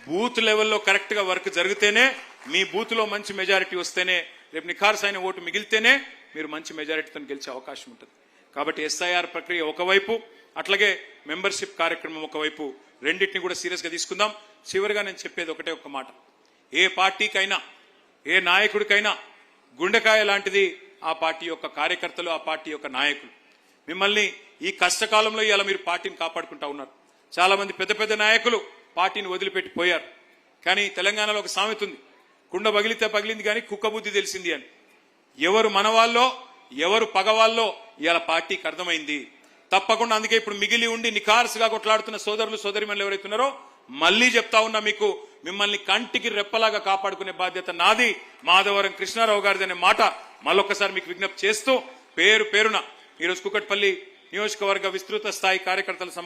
బూత్ లెవెల్లో కరెక్ట్ గా వర్క్ జరిగితేనే, మీ బూత్ లో మంచి మెజారిటీ వస్తేనే, రేపు నిఖార్సైన ఓటు మిగిలితేనే మీరు మంచి మెజారిటీతో గెలిచే అవకాశం ఉంటుంది. కాబట్టి ఎస్ఐఆర్ ప్రక్రియ ఒకవైపు, అట్లాగే మెంబర్షిప్ కార్యక్రమం ఒకవైపు, రెండింటిని కూడా సీరియస్ గా తీసుకుందాం. చివరిగా నేను చెప్పేది ఒకటే ఒక మాట, ఏ పార్టీకైనా ఏ నాయకుడికైనా గుండెకాయ లాంటిది ఆ పార్టీ యొక్క కార్యకర్తలు, ఆ పార్టీ యొక్క నాయకులు. మిమ్మల్ని ఈ కష్టకాలంలో ఇలా మీరు పార్టీని కాపాడుకుంటా ఉన్నారు. చాలా మంది పెద్ద పెద్ద నాయకులు పార్టీని వదిలిపెట్టి పోయారు. కానీ తెలంగాణలో ఒక సామెత ఉంది, కుండ పగిలితే పగిలింది కానీ కుక్క బుద్ధి తెలిసింది అని. ఎవరు మనవాళ్ళో ఎవరు పగవాళ్ళో ఇవాళ పార్టీకి అర్థమైంది. తప్పకుండా అందుకే ఇప్పుడు మిగిలి ఉండి నిఖార్సుగా కొట్లాడుతున్న సోదరులు సోదరిమణులు ఎవరైతున్నారో మళ్ళీ చెప్తా ఉన్నా, మీకు మిమ్మల్ని కంటికి రెప్పలాగా కాపాడుకునే బాధ్యత నాది, మాధవరం కృష్ణారావు గారిది అనే మాట మళ్ళొక్కసారి మీకు విజ్ఞప్తి చేస్తూ, పేరున ఈరోజు కూకట్పల్లి నియోజకవర్గ విస్తృత స్థాయి కార్యకర్తల సమావేశం